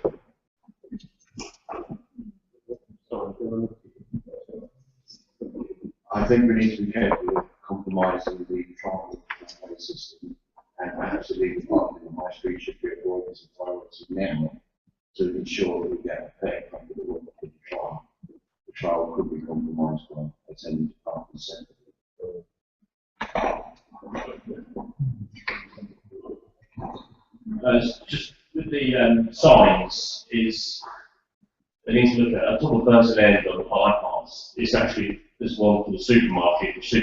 Speaker 4: I think we need to be careful with compromising the transport system, and actually the parking in the high street should be avoided as a priority now to ensure that we get a fair comfortable for the trial. The trial could be compromised by attending to parking centre.
Speaker 6: Just with the signs, they need to look at a top of person end on the bypass. It's actually this one for the supermarket, which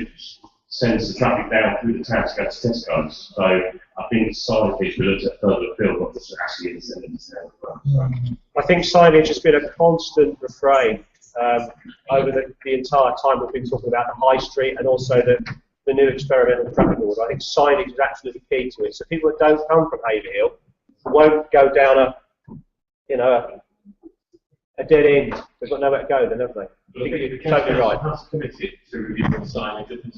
Speaker 6: sends the traffic down through the town to go to Tesco's. So I think signage we looked at further afield, not just actually in the centre of the town.
Speaker 2: I think signage has been a constant refrain over the entire time we've been talking about the high street and also the new experimental traffic order. I think signage is absolutely key to it. So people that don't come from Haverhill won't go down a dead end. They've got nowhere to go then, haven't they? You're totally right.
Speaker 15: Has committed to reviewing signage at the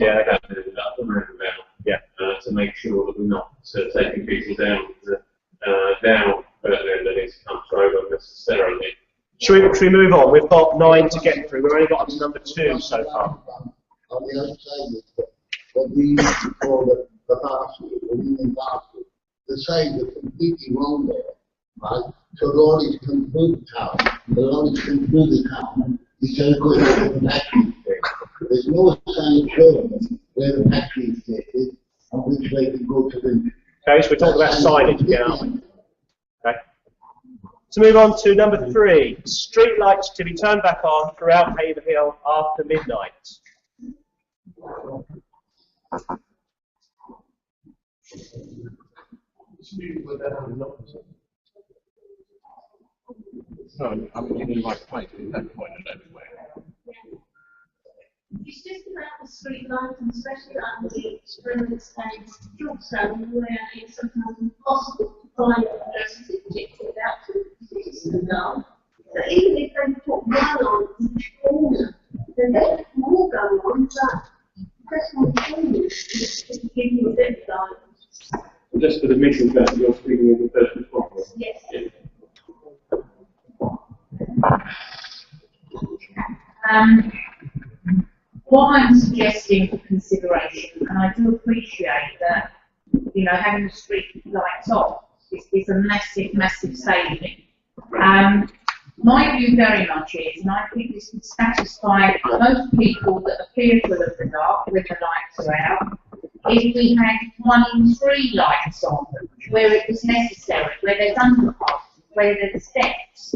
Speaker 15: top of the roundabout, to make sure that we're not taking people down further than it's come through unnecessarily.
Speaker 2: Should we move on? We've got 9 to get through. We've only got up to number 2 so far.
Speaker 16: On the other side of what we used to call the basket, the union basket, the signs are completely wrong there, right? So lorries come through the town, the lorries come through the town, instead of going to the factory state. There's no sign showing them where the factory state is and which way to go to the...
Speaker 2: Okay, so we're talking about signage again, aren't we? Okay. So move on to number 3, street lights to be turned back on throughout Haverhill after midnight.
Speaker 10: So, I mean, you do like place, there's no point in everywhere.
Speaker 5: It's just about the street lights, and especially under the experiments and also where it's sometimes impossible to find a certificate without the citizen now. So even if they put one on each corner, then they more go on, but press one corner to give you a bit of guidance.
Speaker 15: Just for the mission that you're speaking of the first response.
Speaker 5: Yes. What I'm suggesting for consideration, and I do appreciate that, you know, having the street lights off is a massive, massive saving. My view very much is, and I think this would satisfy most people that appear to live in the dark when the lights are out, if we had 1 in 3 lights on, where it was necessary, where there's underpass, where there's steps,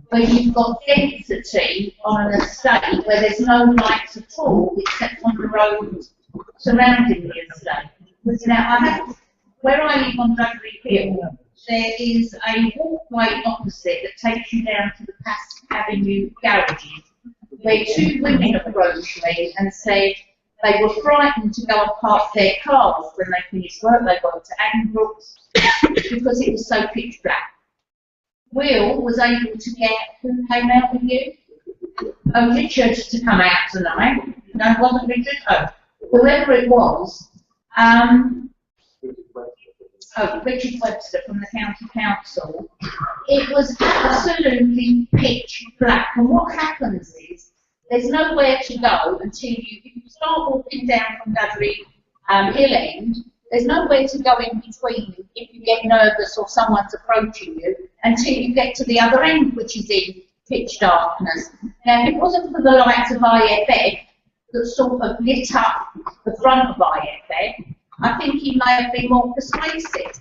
Speaker 5: where you've got density on an estate where there's no lights at all except on the road surrounding the estate. Now, where I live on Duddery Hill, there is a walkway opposite that takes you down to the Pass Avenue garages, where 2 women approached me and said they were frightened to go and park their cars when they finished work. They got to Addenbrooke's because it was so pitch black. Will was able to get, who came out with you? Oh, Richard to come out tonight. No, it wasn't Richard. Oh, whoever it was. Richard Webster from the County Council. It was absolutely pitch black. And what happens is, there's nowhere to go until if you start walking down from Duddery Hill End, there's nowhere to go in between if you get nervous or someone's approaching you until you get to the other end, which is in pitch darkness. Now, if it wasn't for the lights of IFF that sort of lit up the front of IFF, I think he may have been more persuasive.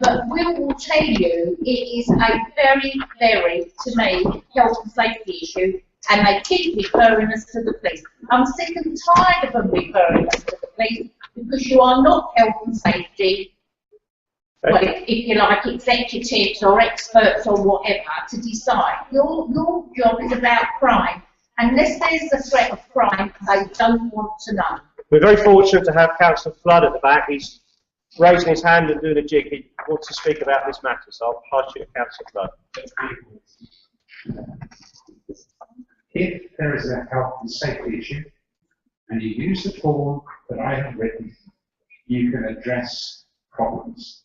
Speaker 5: But will tell you it is a very, very, to me, health and safety issue, and they keep referring us to the police. I'm sick and tired of them referring us to the police, because you are not health and safety, well, if you like, executives or experts or whatever to decide. Your job is about crime. Unless there's a threat of crime, they don't want to know.
Speaker 2: We're very fortunate to have Councillor Flood at the back. He's raising his hand and doing a jig. He wants to speak about this matter, so I'll pass you to Councillor Flood.
Speaker 17: If there is a health and safety issue, and you use the form that I have written, you can address problems.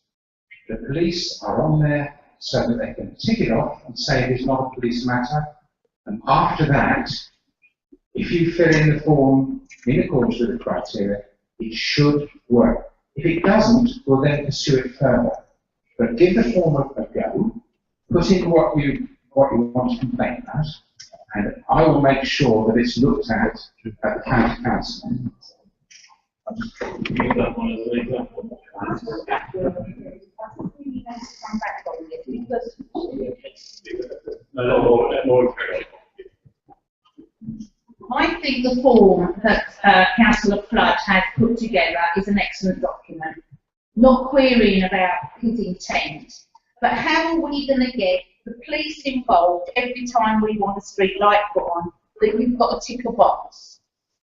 Speaker 17: The police are on there so that they can tick it off and say it is not a police matter, and after that, if you fill in the form in accordance with the criteria, it should work. If it doesn't, we'll then pursue it further. But give the form a go, put in what you want to complain about, and I will make sure that it's looked at the county council.
Speaker 5: I think the form that Councillor Flood has put together is an excellent document. Not querying about his intent, but how are we going to get the police involved every time we want a street light put on, that you've got to tick a box?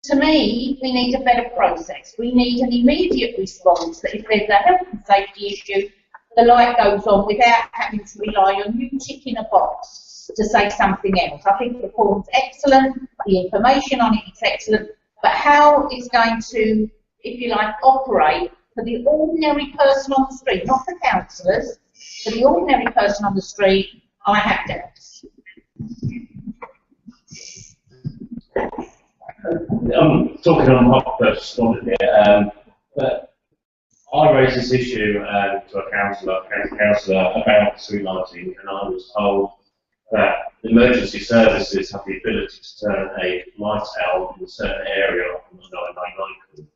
Speaker 5: To me, we need a better process. We need an immediate response that if there's a health and safety issue, the light goes on without having to rely on you ticking a box to say something else. I think the form's excellent, the information on it is excellent, but how it's going to, if you like, operate for the ordinary person on the street, not the councillors, for the ordinary person on the street, I have doubts.
Speaker 15: I'm talking on behalf of the first respondent here, but I raised this issue to a councillor about street lighting, and I was told that emergency services have the ability to turn a light out in a certain area on the 999 code.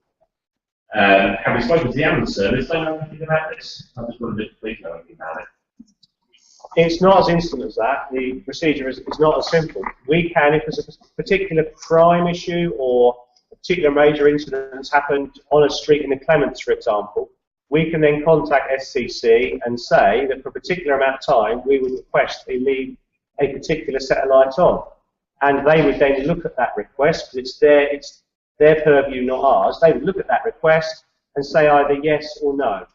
Speaker 15: Have we spoken to the ambulance service? Don't know anything about this. I just wondered if we know anything about it.
Speaker 2: It's not as instant as that. The procedure is not as simple. We can, if there's a particular crime issue or a particular major incident that's happened on a street in the Clements, for example, we can then contact SCC and say that for a particular amount of time we would request a a particular set of lights on. And they would then look at that request, because it's their purview, not ours. They would look at that request and say either yes or no.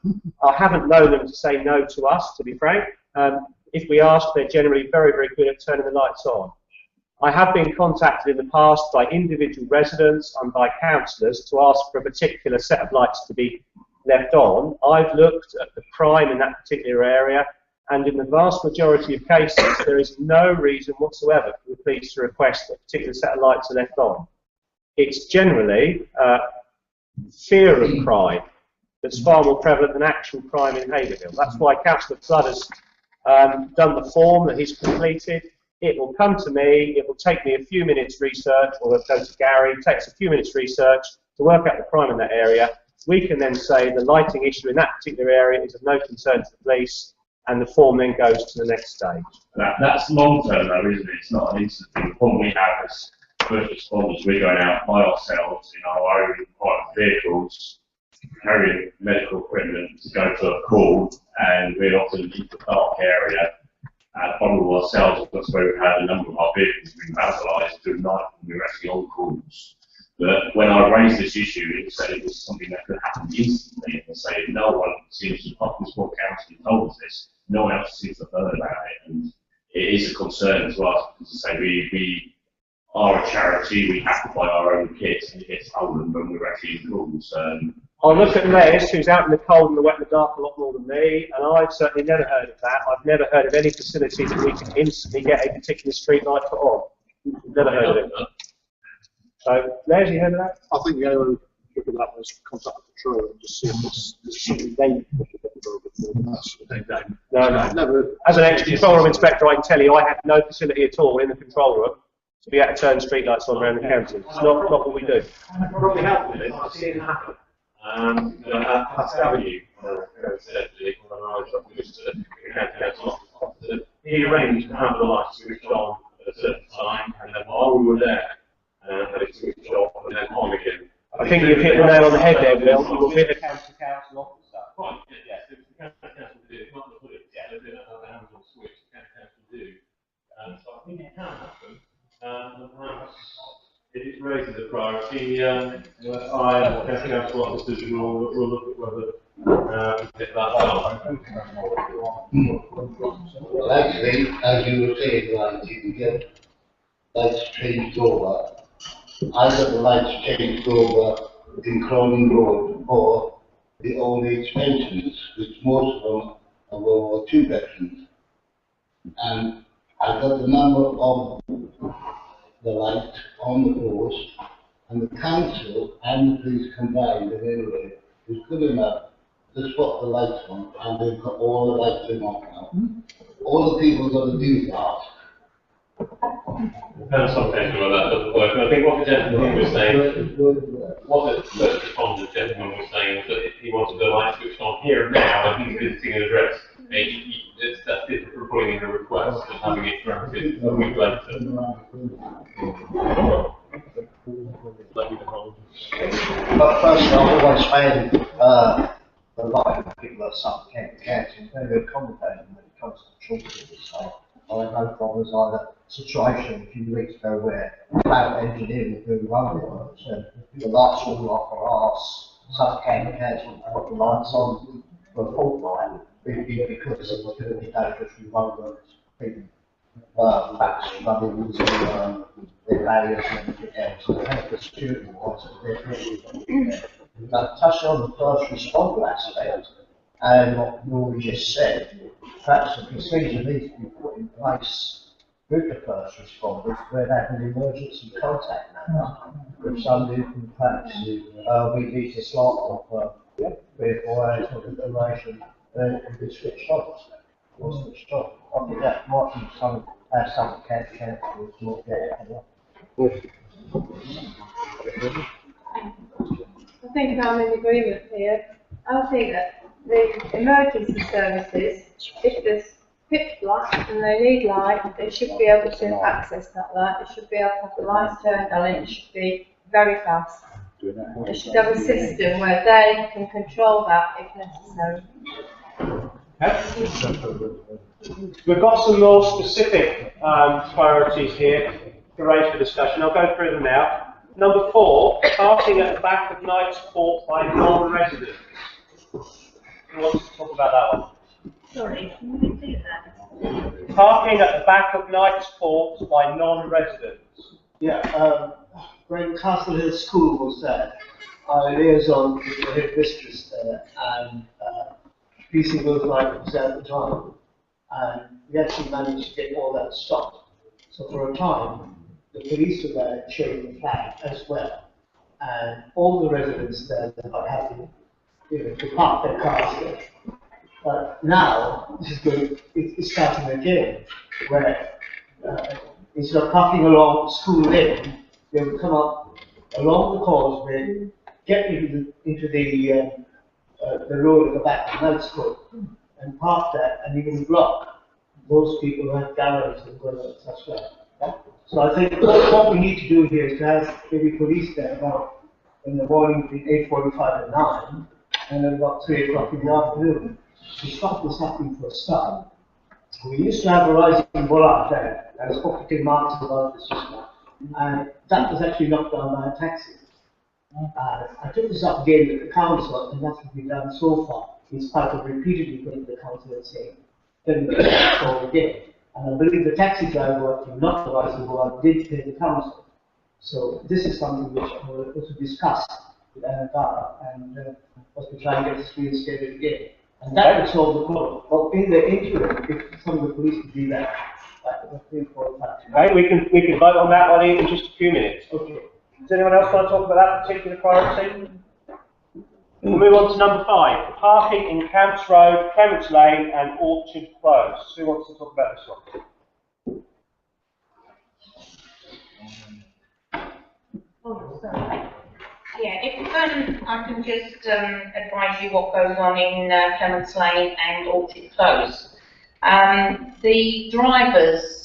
Speaker 2: I haven't known them to say no to us, to be frank. If we ask, they're generally very, very good at turning the lights on. I have been contacted in the past by individual residents and by councillors to ask for a particular set of lights to be left on. I've looked at the crime in that particular area, and in the vast majority of cases, there is no reason whatsoever for the police to request that a particular set of lights are left on. It's generally fear of crime that's far more prevalent than actual crime in Haverhill. That's why Councillor Flood has done the form that he's completed. It will come to me, it will take me a few minutes research, or it'll go to Gary, it takes a few minutes research to work out the crime in that area. We can then say the lighting issue in that particular area is of no concern to the police, and the form then goes to the next stage.
Speaker 6: That's long term though, isn't it? It's not an instant thing. The problem we have as first responders, we're going out by ourselves in our own private vehicles, carrying medical equipment to go to a call, and we're often in the dark area. Probably ourselves, that's where we've had a number of our vehicles being vandalised through the night when we were actually on calls. But when I raised this issue, it said it was something that could happen instantly, and say no one seems to, apart from this one council told us this, no one else seems to have heard about it, and it is a concern as well. As I say, we are a charity, we have to buy our own kits, and it gets stolen when we're actually in calls.
Speaker 2: I'll look at Les, who's out in the cold and the wet and the dark a lot more than me, and I've certainly never heard of that. I've never heard of any facility that we can instantly get a particular street light put on. Never heard of it. So, Les, you heard of that?
Speaker 13: I think the only look at that was contact the patrol and just see if there's something they could have before.
Speaker 2: No.
Speaker 13: Never.
Speaker 2: As an ex-control room inspector, I can tell you I have no facility at all in the control room to be able to turn street lights on around the county. It's not what we do.
Speaker 15: Probably help with it. I've seen it happen. At Avenue, when I was up with the county council officer, he arranged to have the lights switched on at a certain time, and then while we were there, had it switched off and then on again.
Speaker 2: I think you've hit the nail on the head there, Bill. You will hit the council officer.
Speaker 15: Right, yeah, so the county council do, it's not the police, yeah, they don't have the hands on switch, the county council do. So I think it can happen, and perhaps if it raises a priority, I and county council officers will look at whether get that done.
Speaker 16: Well, actually, as you were saying, like, you can get lights changed over. I got the lights changed over in Cronin Road or the old age pensions, which most of them are over 2 bedrooms. And I got the number of the lights on the post, and the council and the police combined in any way is good enough to spot the lights on, and they've got all the lights in on now. All the people got to do is ask.
Speaker 15: Something like that doesn't work. I think what the gentleman was saying, what the first respondent gentleman was saying was that if he wanted the light switched on here and now, and he's visiting an address, that's different from putting in a request and having it granted a week later.
Speaker 7: But first, I always find the light of people that suck can't is very accommodating when it comes to children. So I have no problems either. Situation a few weeks ago where cloud engineering doing roadworks and the lights all off our arse, some can't put the lights on for a fortnight because it was going to be dangerous with roadworks. Backs running into their barriers and everything else. So they have the security wise, but touching on the first responder aspect and what Rory just said, perhaps the procedure needs to be put in place with the first responders where they have an emergency contact number with somebody who can perhaps we need to start off 3 or 4 hours of the duration and be switched off. Or switched off. I think that might be something council to look at.
Speaker 18: I think I'm in agreement here. I think that the emergency services, if there's pitch black and they need light, they should be able to access that light. They should be able to have the lights turned on. It should be very fast. They should have a system where they can control that if necessary.
Speaker 2: We've got some more specific priorities here to raise for discussion. I'll go through them now. Number 4, parking at the back of Knight's Court by non-residents. Who wants to talk about that one?
Speaker 5: Sorry, can you repeat that?
Speaker 2: Parking at the back of Knight's Court by non-residents.
Speaker 19: Yeah, when Castle Hill School was there, I liaisoned with the headmistress there, and PC Rose was there at the time, and we actually managed to get all that stopped. So for a time, the police were there showing the flag as well, and all the residents there are happy, to park their cars there. But now this is going, it's starting again, where instead of parking along School Lane, they will come up along the causeway, get into the road at the back of Knight's Court, and park there, and even block those people who have garages and going on such like. So I think what we need to do here is to have maybe police there about in the morning between 8:45 and 9, and then about 3 o'clock in the afternoon to stop this happening for a start. We used to have a rising bollard there. I spoke to Tim Martin about this just now, and that was actually knocked down by a taxi. I took this up again with the council, and that's what we've done so far, in spite of repeatedly going to the council and saying, then we go again. And I believe the taxi driver, not the rising bollard, did pay the council. So this is something which we'll also discuss with Anagara, and also try and get this reinstated again. And that would solve the problem. But in the interim, if some of the police could do that,
Speaker 2: right, we can vote on that one in just a few minutes.
Speaker 19: Okay.
Speaker 2: Does anyone else want to talk about that particular priority? We'll move on to number 5, parking in Camps Road, Clements Lane and Orchard Close. Who wants to talk about this one?
Speaker 5: Oh, sorry. Yeah, if I can just advise you what goes on in Clements Lane and Orchard Close. The drivers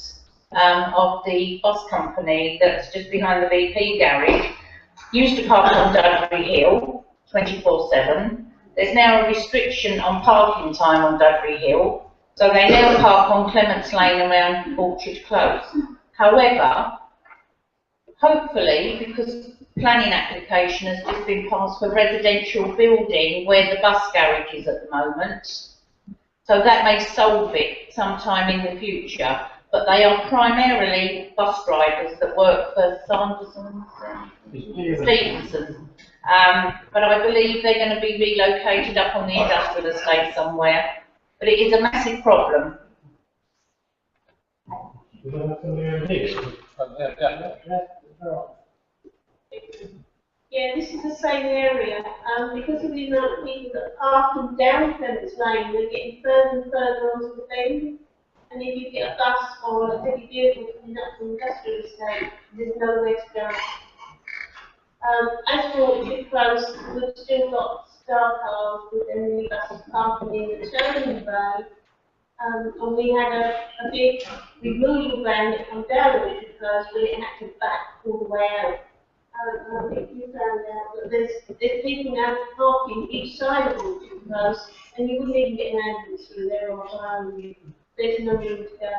Speaker 5: of the bus company that's just behind the BP garage used to park on Duddery Hill 24/7. There's now a restriction on parking time on Duddery Hill, so they now park on Clements Lane around Orchard Close. However, hopefully, because planning application has just been passed for residential building where the bus garage is at the moment, so that may solve it sometime in the future. But they are primarily bus drivers that work for Sanderson's and Stevenson's. But I believe they're going to be relocated up on the industrial estate somewhere. But it is a massive problem.
Speaker 18: Yeah, this is the same area. Because of the amount of people that park and down Clements Lane, they're getting further and further onto the bend. And if you get a bus or a heavy vehicle coming up from the industrial estate, there's no way to go. As for Orchard Close, we've still got star cars with their minibuses parking in the turning bay. And we had a big removal van that come down Orchard Close, but it had to back all the way out. I think you found out that there's people now parking each side of Orchard Close, and you wouldn't even get an ambulance through there or behind. There's no room to go.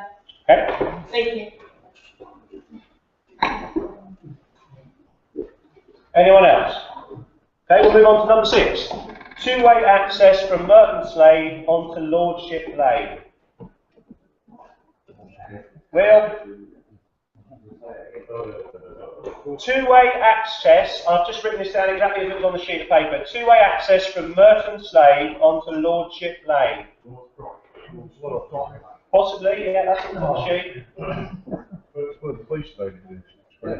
Speaker 2: Okay.
Speaker 18: Thank you.
Speaker 2: Anyone else? Okay, we'll move on to number 6. Two-way access from Merton's Lane onto Lordship Lane. Will? Two-way access, I've just written this down exactly as it was on the sheet of paper. Two-way access from Merton's Lane onto Lordship Lane. Possibly, yeah, that's on the sheet.
Speaker 13: That's where the police station is.
Speaker 2: Yeah.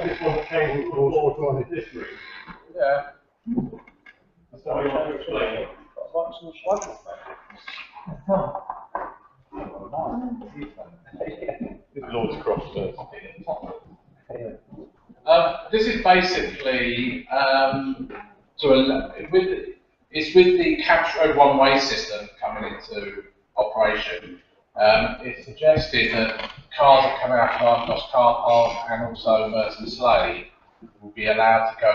Speaker 13: This one came from the district.
Speaker 6: Yeah.
Speaker 13: That's how you want to explain it. Lord's Cross first.
Speaker 10: This is basically it's with the Camps Road one-way system coming into operation. It's suggested that cars that come out of Argos car park and also Merton's Lane will be allowed to go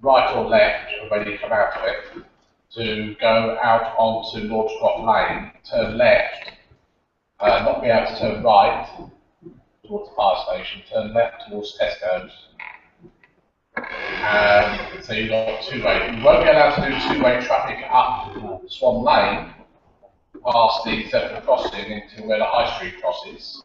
Speaker 10: right or left when you come out of it. to go out onto Lordcroft Lane, turn left, not be able to turn right towards the fire station, turn left towards Tesco's. So you've got two-way. You won't be allowed to do two-way traffic up Swan Lane past the zebra crossing into where the High Street crosses.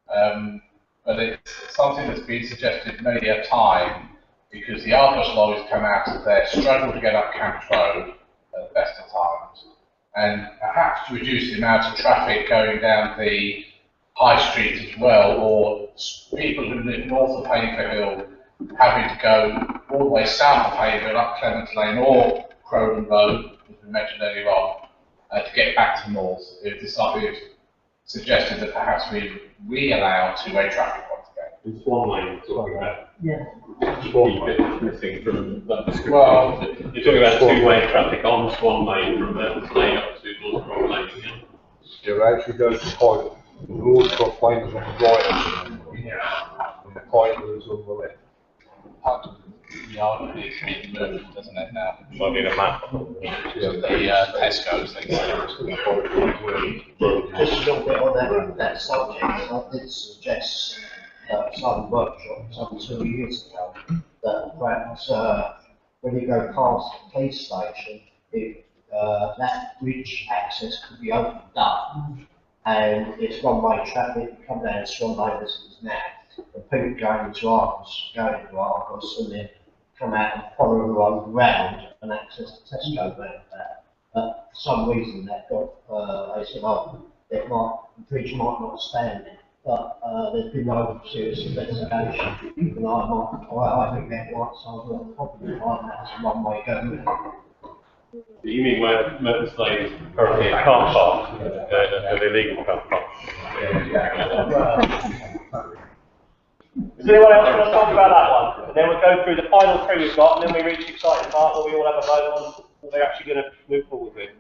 Speaker 10: But it's something that's been suggested many a time because the Argos lorries come out of there, struggle to get up Camp Road at the best of times, and perhaps to reduce the amount of traffic going down the High Street as well, or people who live north of Haverhill having to go all the way south of Haverhill up Clements Lane or Croydon Road, as we mentioned earlier on, to get back to north. It decided, suggested that perhaps we allow two-way traffic once again.
Speaker 15: It's one lane we're talking about.
Speaker 19: Yeah.
Speaker 15: One bit missing from that description. Well, you're talking about two-way traffic on Swan Lane from Merton's Lane up to Lordcroft Lane.
Speaker 13: Yeah, it actually goes to Python. The Lordcroft Lane is on the right hand side.
Speaker 10: Yeah.
Speaker 13: And the Python is on the left.
Speaker 10: Yeah, it's been moved, doesn't it, now?
Speaker 15: Might be the map.
Speaker 10: The Tesco's thing.
Speaker 3: Just a little bit on that subject, I did suggest some workshop some 2 years ago that perhaps when you go past the police station, if that bridge access could be opened up and it's one-way traffic, come down Swan Lane as it is now, and people going into Argos, and then come out and follow the road round and access the Tesco round that. But for some reason that got, they said, oh, the bridge might not stand it. But there's been no serious investigation. And I think that might solve a problem, right? That's a one-way go.
Speaker 15: You mean where Merton's Lane is currently a car park, an illegal car park?
Speaker 2: Does anyone else want to talk about that one? And then we'll go through the final two we've got, and then we reach the exciting part where we all have a vote on what they're actually going to move forward with.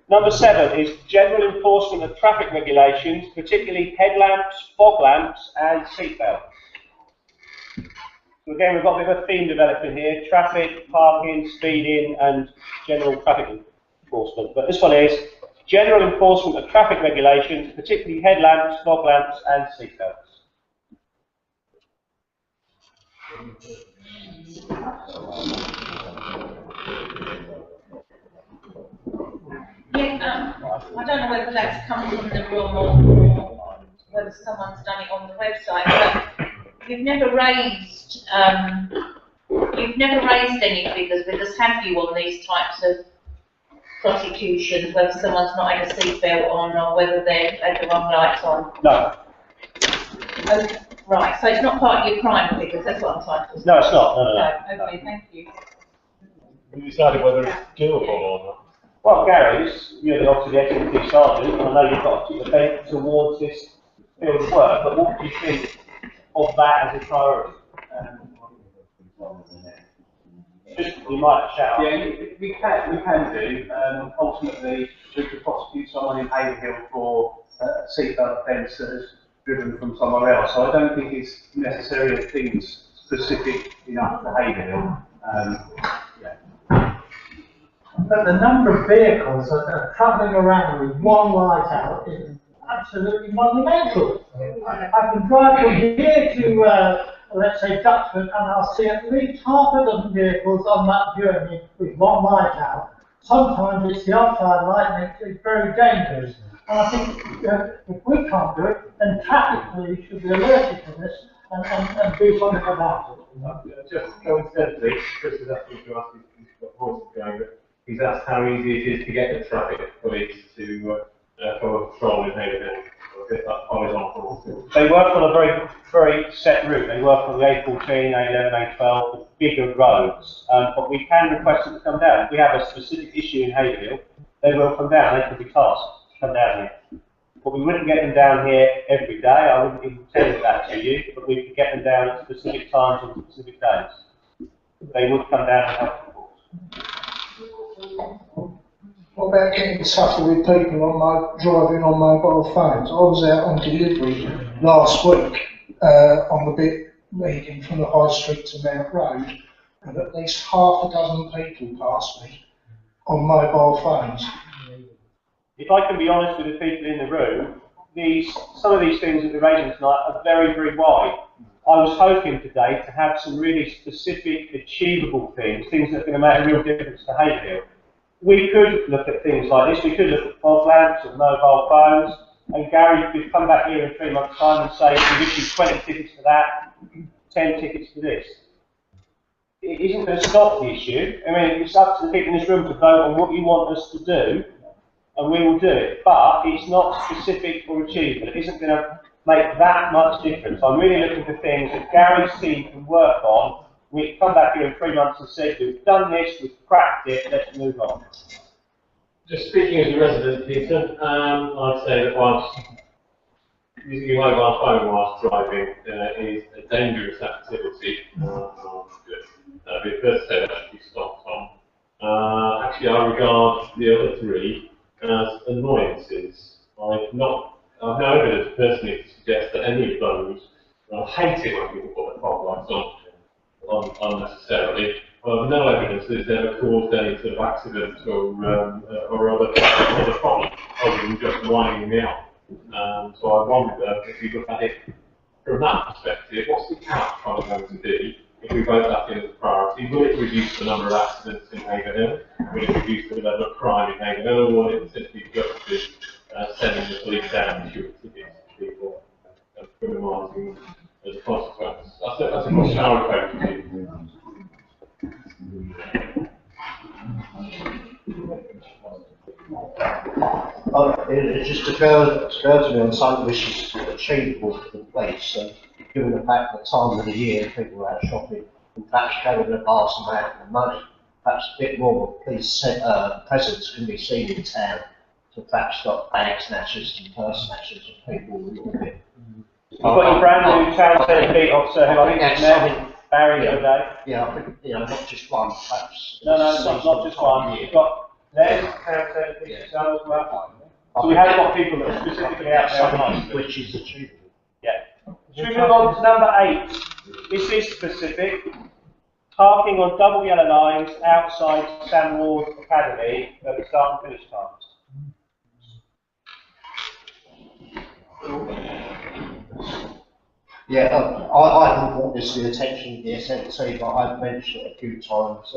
Speaker 2: Number 7 is general enforcement of traffic regulations, particularly headlamps, fog lamps, and seatbelts. So again, we've got a bit of a theme developing here: traffic, parking, speeding, and general traffic enforcement. But this one is general enforcement of traffic regulations, particularly headlamps, fog lamps, and seatbelts.
Speaker 5: Yeah, I don't know whether that's come from the room or whether someone's done it on the website, but you've never raised any figures with us, have you, on these types of prosecutions, whether someone's not had a seatbelt on or whether they've had the wrong lights on?
Speaker 2: No.
Speaker 5: Okay, right, so it's not part of your crime figures, that's what I'm trying to say.
Speaker 2: No, it's not. No.
Speaker 5: Okay, thank you.
Speaker 15: We decided whether it's doable or not.
Speaker 2: Well, Gary, you're obviously the SNT sergeant, and I know you've got a bent towards this field of work, but what do you think of that as a priority? You might shout.
Speaker 12: Yeah, we can do. Ultimately, we could prosecute someone in Haverhill for a seatbelt offence that has driven from somewhere else. So I don't think it's necessarily things specific enough to Haverhill.
Speaker 1: But the number of vehicles that are travelling around with one light out is absolutely monumental. I can drive from here to, let's say, Dutchford, and I'll see at least half a dozen vehicles on that journey with one light out. Sometimes it's the outside light, and it's very dangerous. And I think if we can't do it, then traffic police should be alerted to this and do something about it.
Speaker 12: Just coincidentally, Chris is asking to ask if he's got horses going, but he's asked how easy it is to get the traffic police to for a patrol in Haverhill. I guess that's horizontal.
Speaker 2: They work on a very, very set route. They work on the A14, A11, A12, the bigger roads. But we can request them to come down. If we have a specific issue in Haverhill, they will come down. They can be tasked to come down here. But we wouldn't get them down here every day. I wouldn't even tell that to you. But we could get them down at specific times on specific days. They would come down and help.
Speaker 20: What about getting tougher with people on driving on mobile phones? I was out on delivery last week on the bit leading from the High Street to Mount Road, and at least half a dozen people passed me, on mobile phones.
Speaker 2: If I can be honest with the people in the room, some of these things that we're raising tonight are very, very wide. I was hoping today to have some really specific, achievable things that are going to make a real difference to Haverhill. We could look at things like this. We could look at fog lamps and mobile phones. And Gary could come back here in 3 months' time and say, we've issued 20 tickets for that, 10 tickets for this. It isn't going to stop the issue. I mean, it's up to the people in this room to vote on what you want us to do, and we will do it. But it's not specific or achievable. It isn't going to make that much difference. I'm really looking for things that Gary's team can work on. We can come back here in 3 months and say, we've done this, we've cracked it, let's move on.
Speaker 15: Just speaking as a resident, Peter, I'd say that whilst using your mobile phone whilst driving is a dangerous activity. Be the first to say that should be stopped on. Actually, I regard the other three as annoyances. I've no evidence personally to suggest that any of those, I hate it when people put the fog lights on unnecessarily. Well, no evidence that it's ever caused any sort of accident or other problem other than just winding me up. So I wonder if you look at it from that perspective, what's the outcome going to be if we vote that in as a priority? Will it reduce the number of accidents in Haverhill? Will it reduce the level of crime in Haverhill? Or will it simply just be sending the police down and shooting tickets to people and criminalising as a consequence? That's a question I would pose to you.
Speaker 3: It just occurred to me on something which is achievable for the place, given the fact that time of the year people are out shopping and perhaps carrying a vast amount of money, perhaps a bit more of police presence can be seen in town to perhaps stop bag snatchers and purse snatchers and people a little bit.
Speaker 2: You've got your brand new town centre beat officer who I think is met Barry the other day.
Speaker 3: Yeah, I think, not just one, perhaps.
Speaker 2: No, not just one. You've got Les, town centre beat as well. So we have got people that are specifically out there on night.
Speaker 3: Which is achievable.
Speaker 2: Yeah. Should we move on to number 8? This is specific. Parking on double yellow lines outside Sam Ward Academy at the start and finish times.
Speaker 3: Yeah, I didn't want this to the attention of the SNT, but I've mentioned it a few times.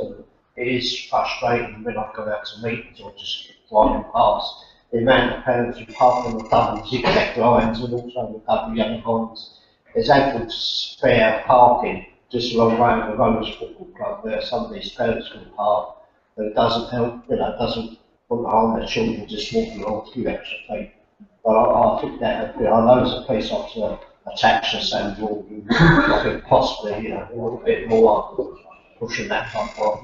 Speaker 3: It is frustrating when I go out to meetings or just driving past. The amount of parents who park on the double zigzag lines and also the double yellow lines. There's ample spare parking just along the Rose Football Club where some of these parents can park, but it doesn't help, doesn't want to harm their children just walking along a few extra feet. But I think that, I know as a police officer attached to Sam Ward, I think possibly, a little bit more pushing that front part.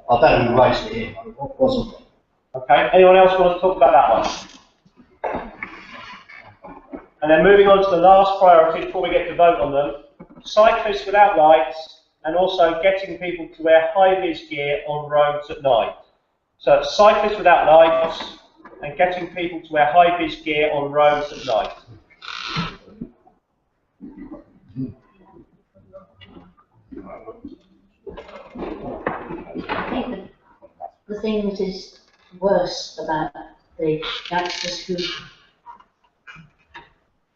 Speaker 3: I don't even raise it here, it wasn't.
Speaker 2: Okay, anyone else want to talk about that one? And then moving on to the last priority before we get to vote on them, cyclists without lights and also getting people to wear high-vis gear on roads at night. So cyclists without lights and getting people to wear high-vis gear on roads at night.
Speaker 21: I think the thing that is worse about the youngsters who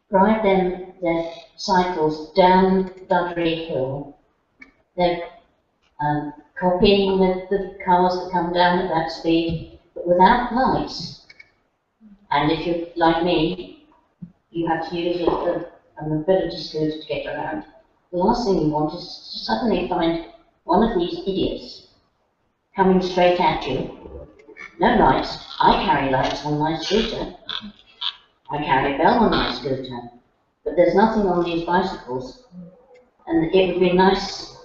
Speaker 21: ride their cycles down Duddery Hill, they're copying the cars that come down at that speed, but without lights. And if you're like me, you have to use a mobility scooter to get around. The last thing you want is to suddenly find one of these idiots coming straight at you. No lights. I carry lights on my scooter. I carry a bell on my scooter. But there's nothing on these bicycles. And it would be nice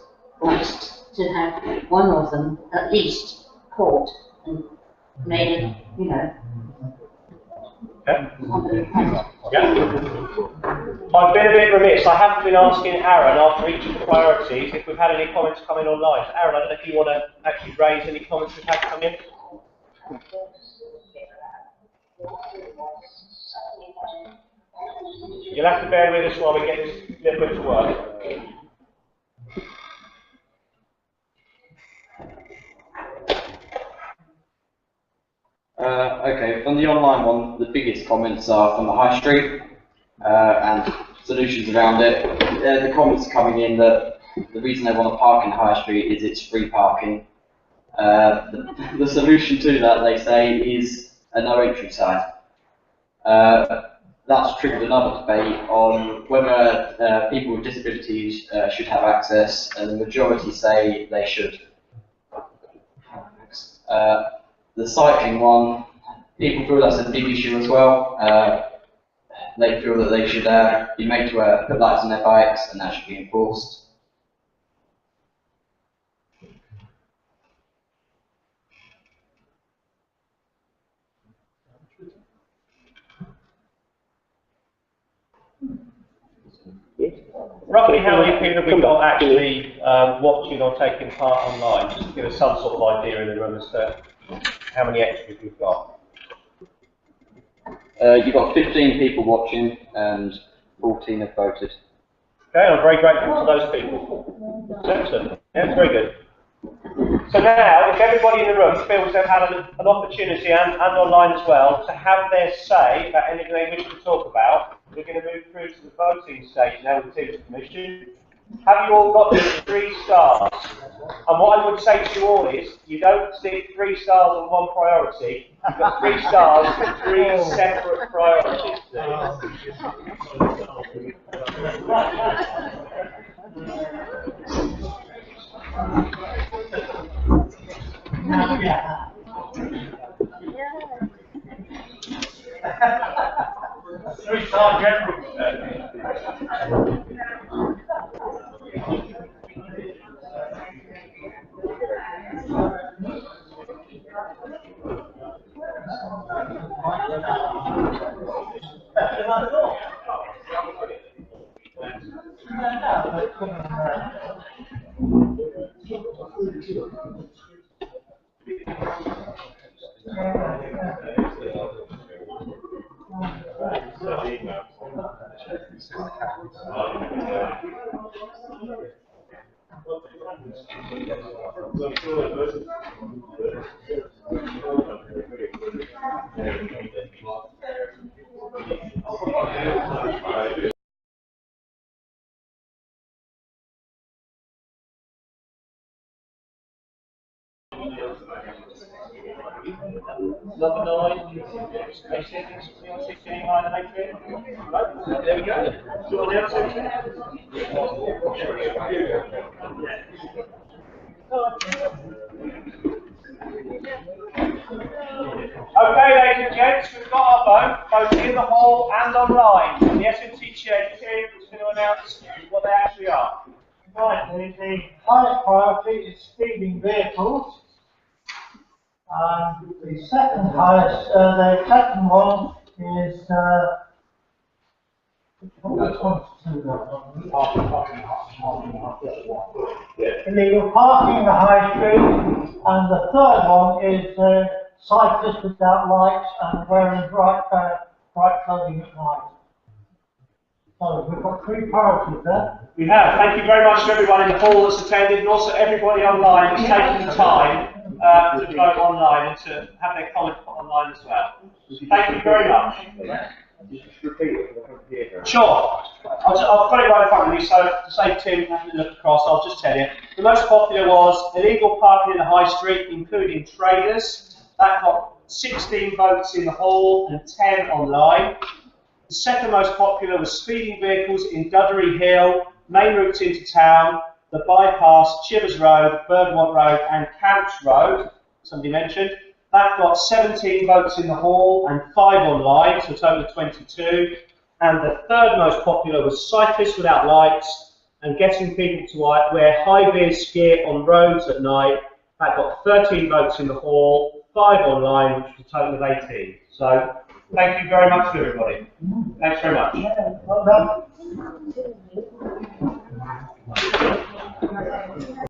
Speaker 21: to have one of them at least caught and made it,
Speaker 2: I've been a bit remiss. I haven't been asking Aaron after each of the priorities if we've had any comments come in online. So Aaron, I don't know if you want to actually raise any comments we've had come in. You'll have to bear with us while we get this little bit to work.
Speaker 11: Okay, on the online one, the biggest comments are from the high street and solutions around it. The comments coming in that the reason they want to park in the high street is it's free parking. The solution to that, they say, is a no entry sign. That's triggered another debate on whether people with disabilities should have access, and the majority say they should. The cycling one, people feel that's a big issue as well. They feel that they should be made to put lights on their bikes, and that should be enforced.
Speaker 8: Roughly how many people have we got actually watching or taking part online? Just to give us some sort of idea in the room as to how many extras we've got.
Speaker 11: You've got 15 people watching and 14 have voted.
Speaker 8: Okay, I'm very grateful to those people. Excellent. Yeah, it's very good. So now, if everybody in the room feels they've had an opportunity, and online as well, to have their say about anything they wish to talk about, we're going to move through to the voting stage now with the Teams Commission. Have you all got 3 stars? And what I would say to you all is, you don't stick 3 stars on one priority, you've got 3 stars for 3 separate priorities.
Speaker 1: Three-star general.
Speaker 8: Number 9, there we go. Okay, ladies and gents, we've got our vote, both in the hall and online. The SNT chair is going to announce what they actually are.
Speaker 1: Right, the highest priority is speeding vehicles. The second highest, the second one is illegal parking in the high street, and the third one is cyclists without lights and wearing bright clothing at night. So we've got 3 priorities there.
Speaker 8: We have. Thank you very much to everyone in the hall that's attended, and also everybody online that's taken the time to vote online and to have their comments put online as well. Thank you very much. Sure. I'll put it right in front of you, so to save Tim having to look across, I'll just tell you. The most popular was illegal parking in the high street, including traders. That got 16 votes in the hall and 10 online. The second most popular was speeding vehicles in Duddery Hill, main routes into town, the bypass, Chivers Road, Bergamot Road and Camps Road, somebody mentioned. That got 17 votes in the hall and 5 online, so a total of 22. And the third most popular was cyclists without lights and getting people to wear high-vis gear on roads at night. That got 13 votes in the hall, 5 online, which was a total of 18. So thank you very much to everybody. Thanks very much.
Speaker 1: Yeah, well done.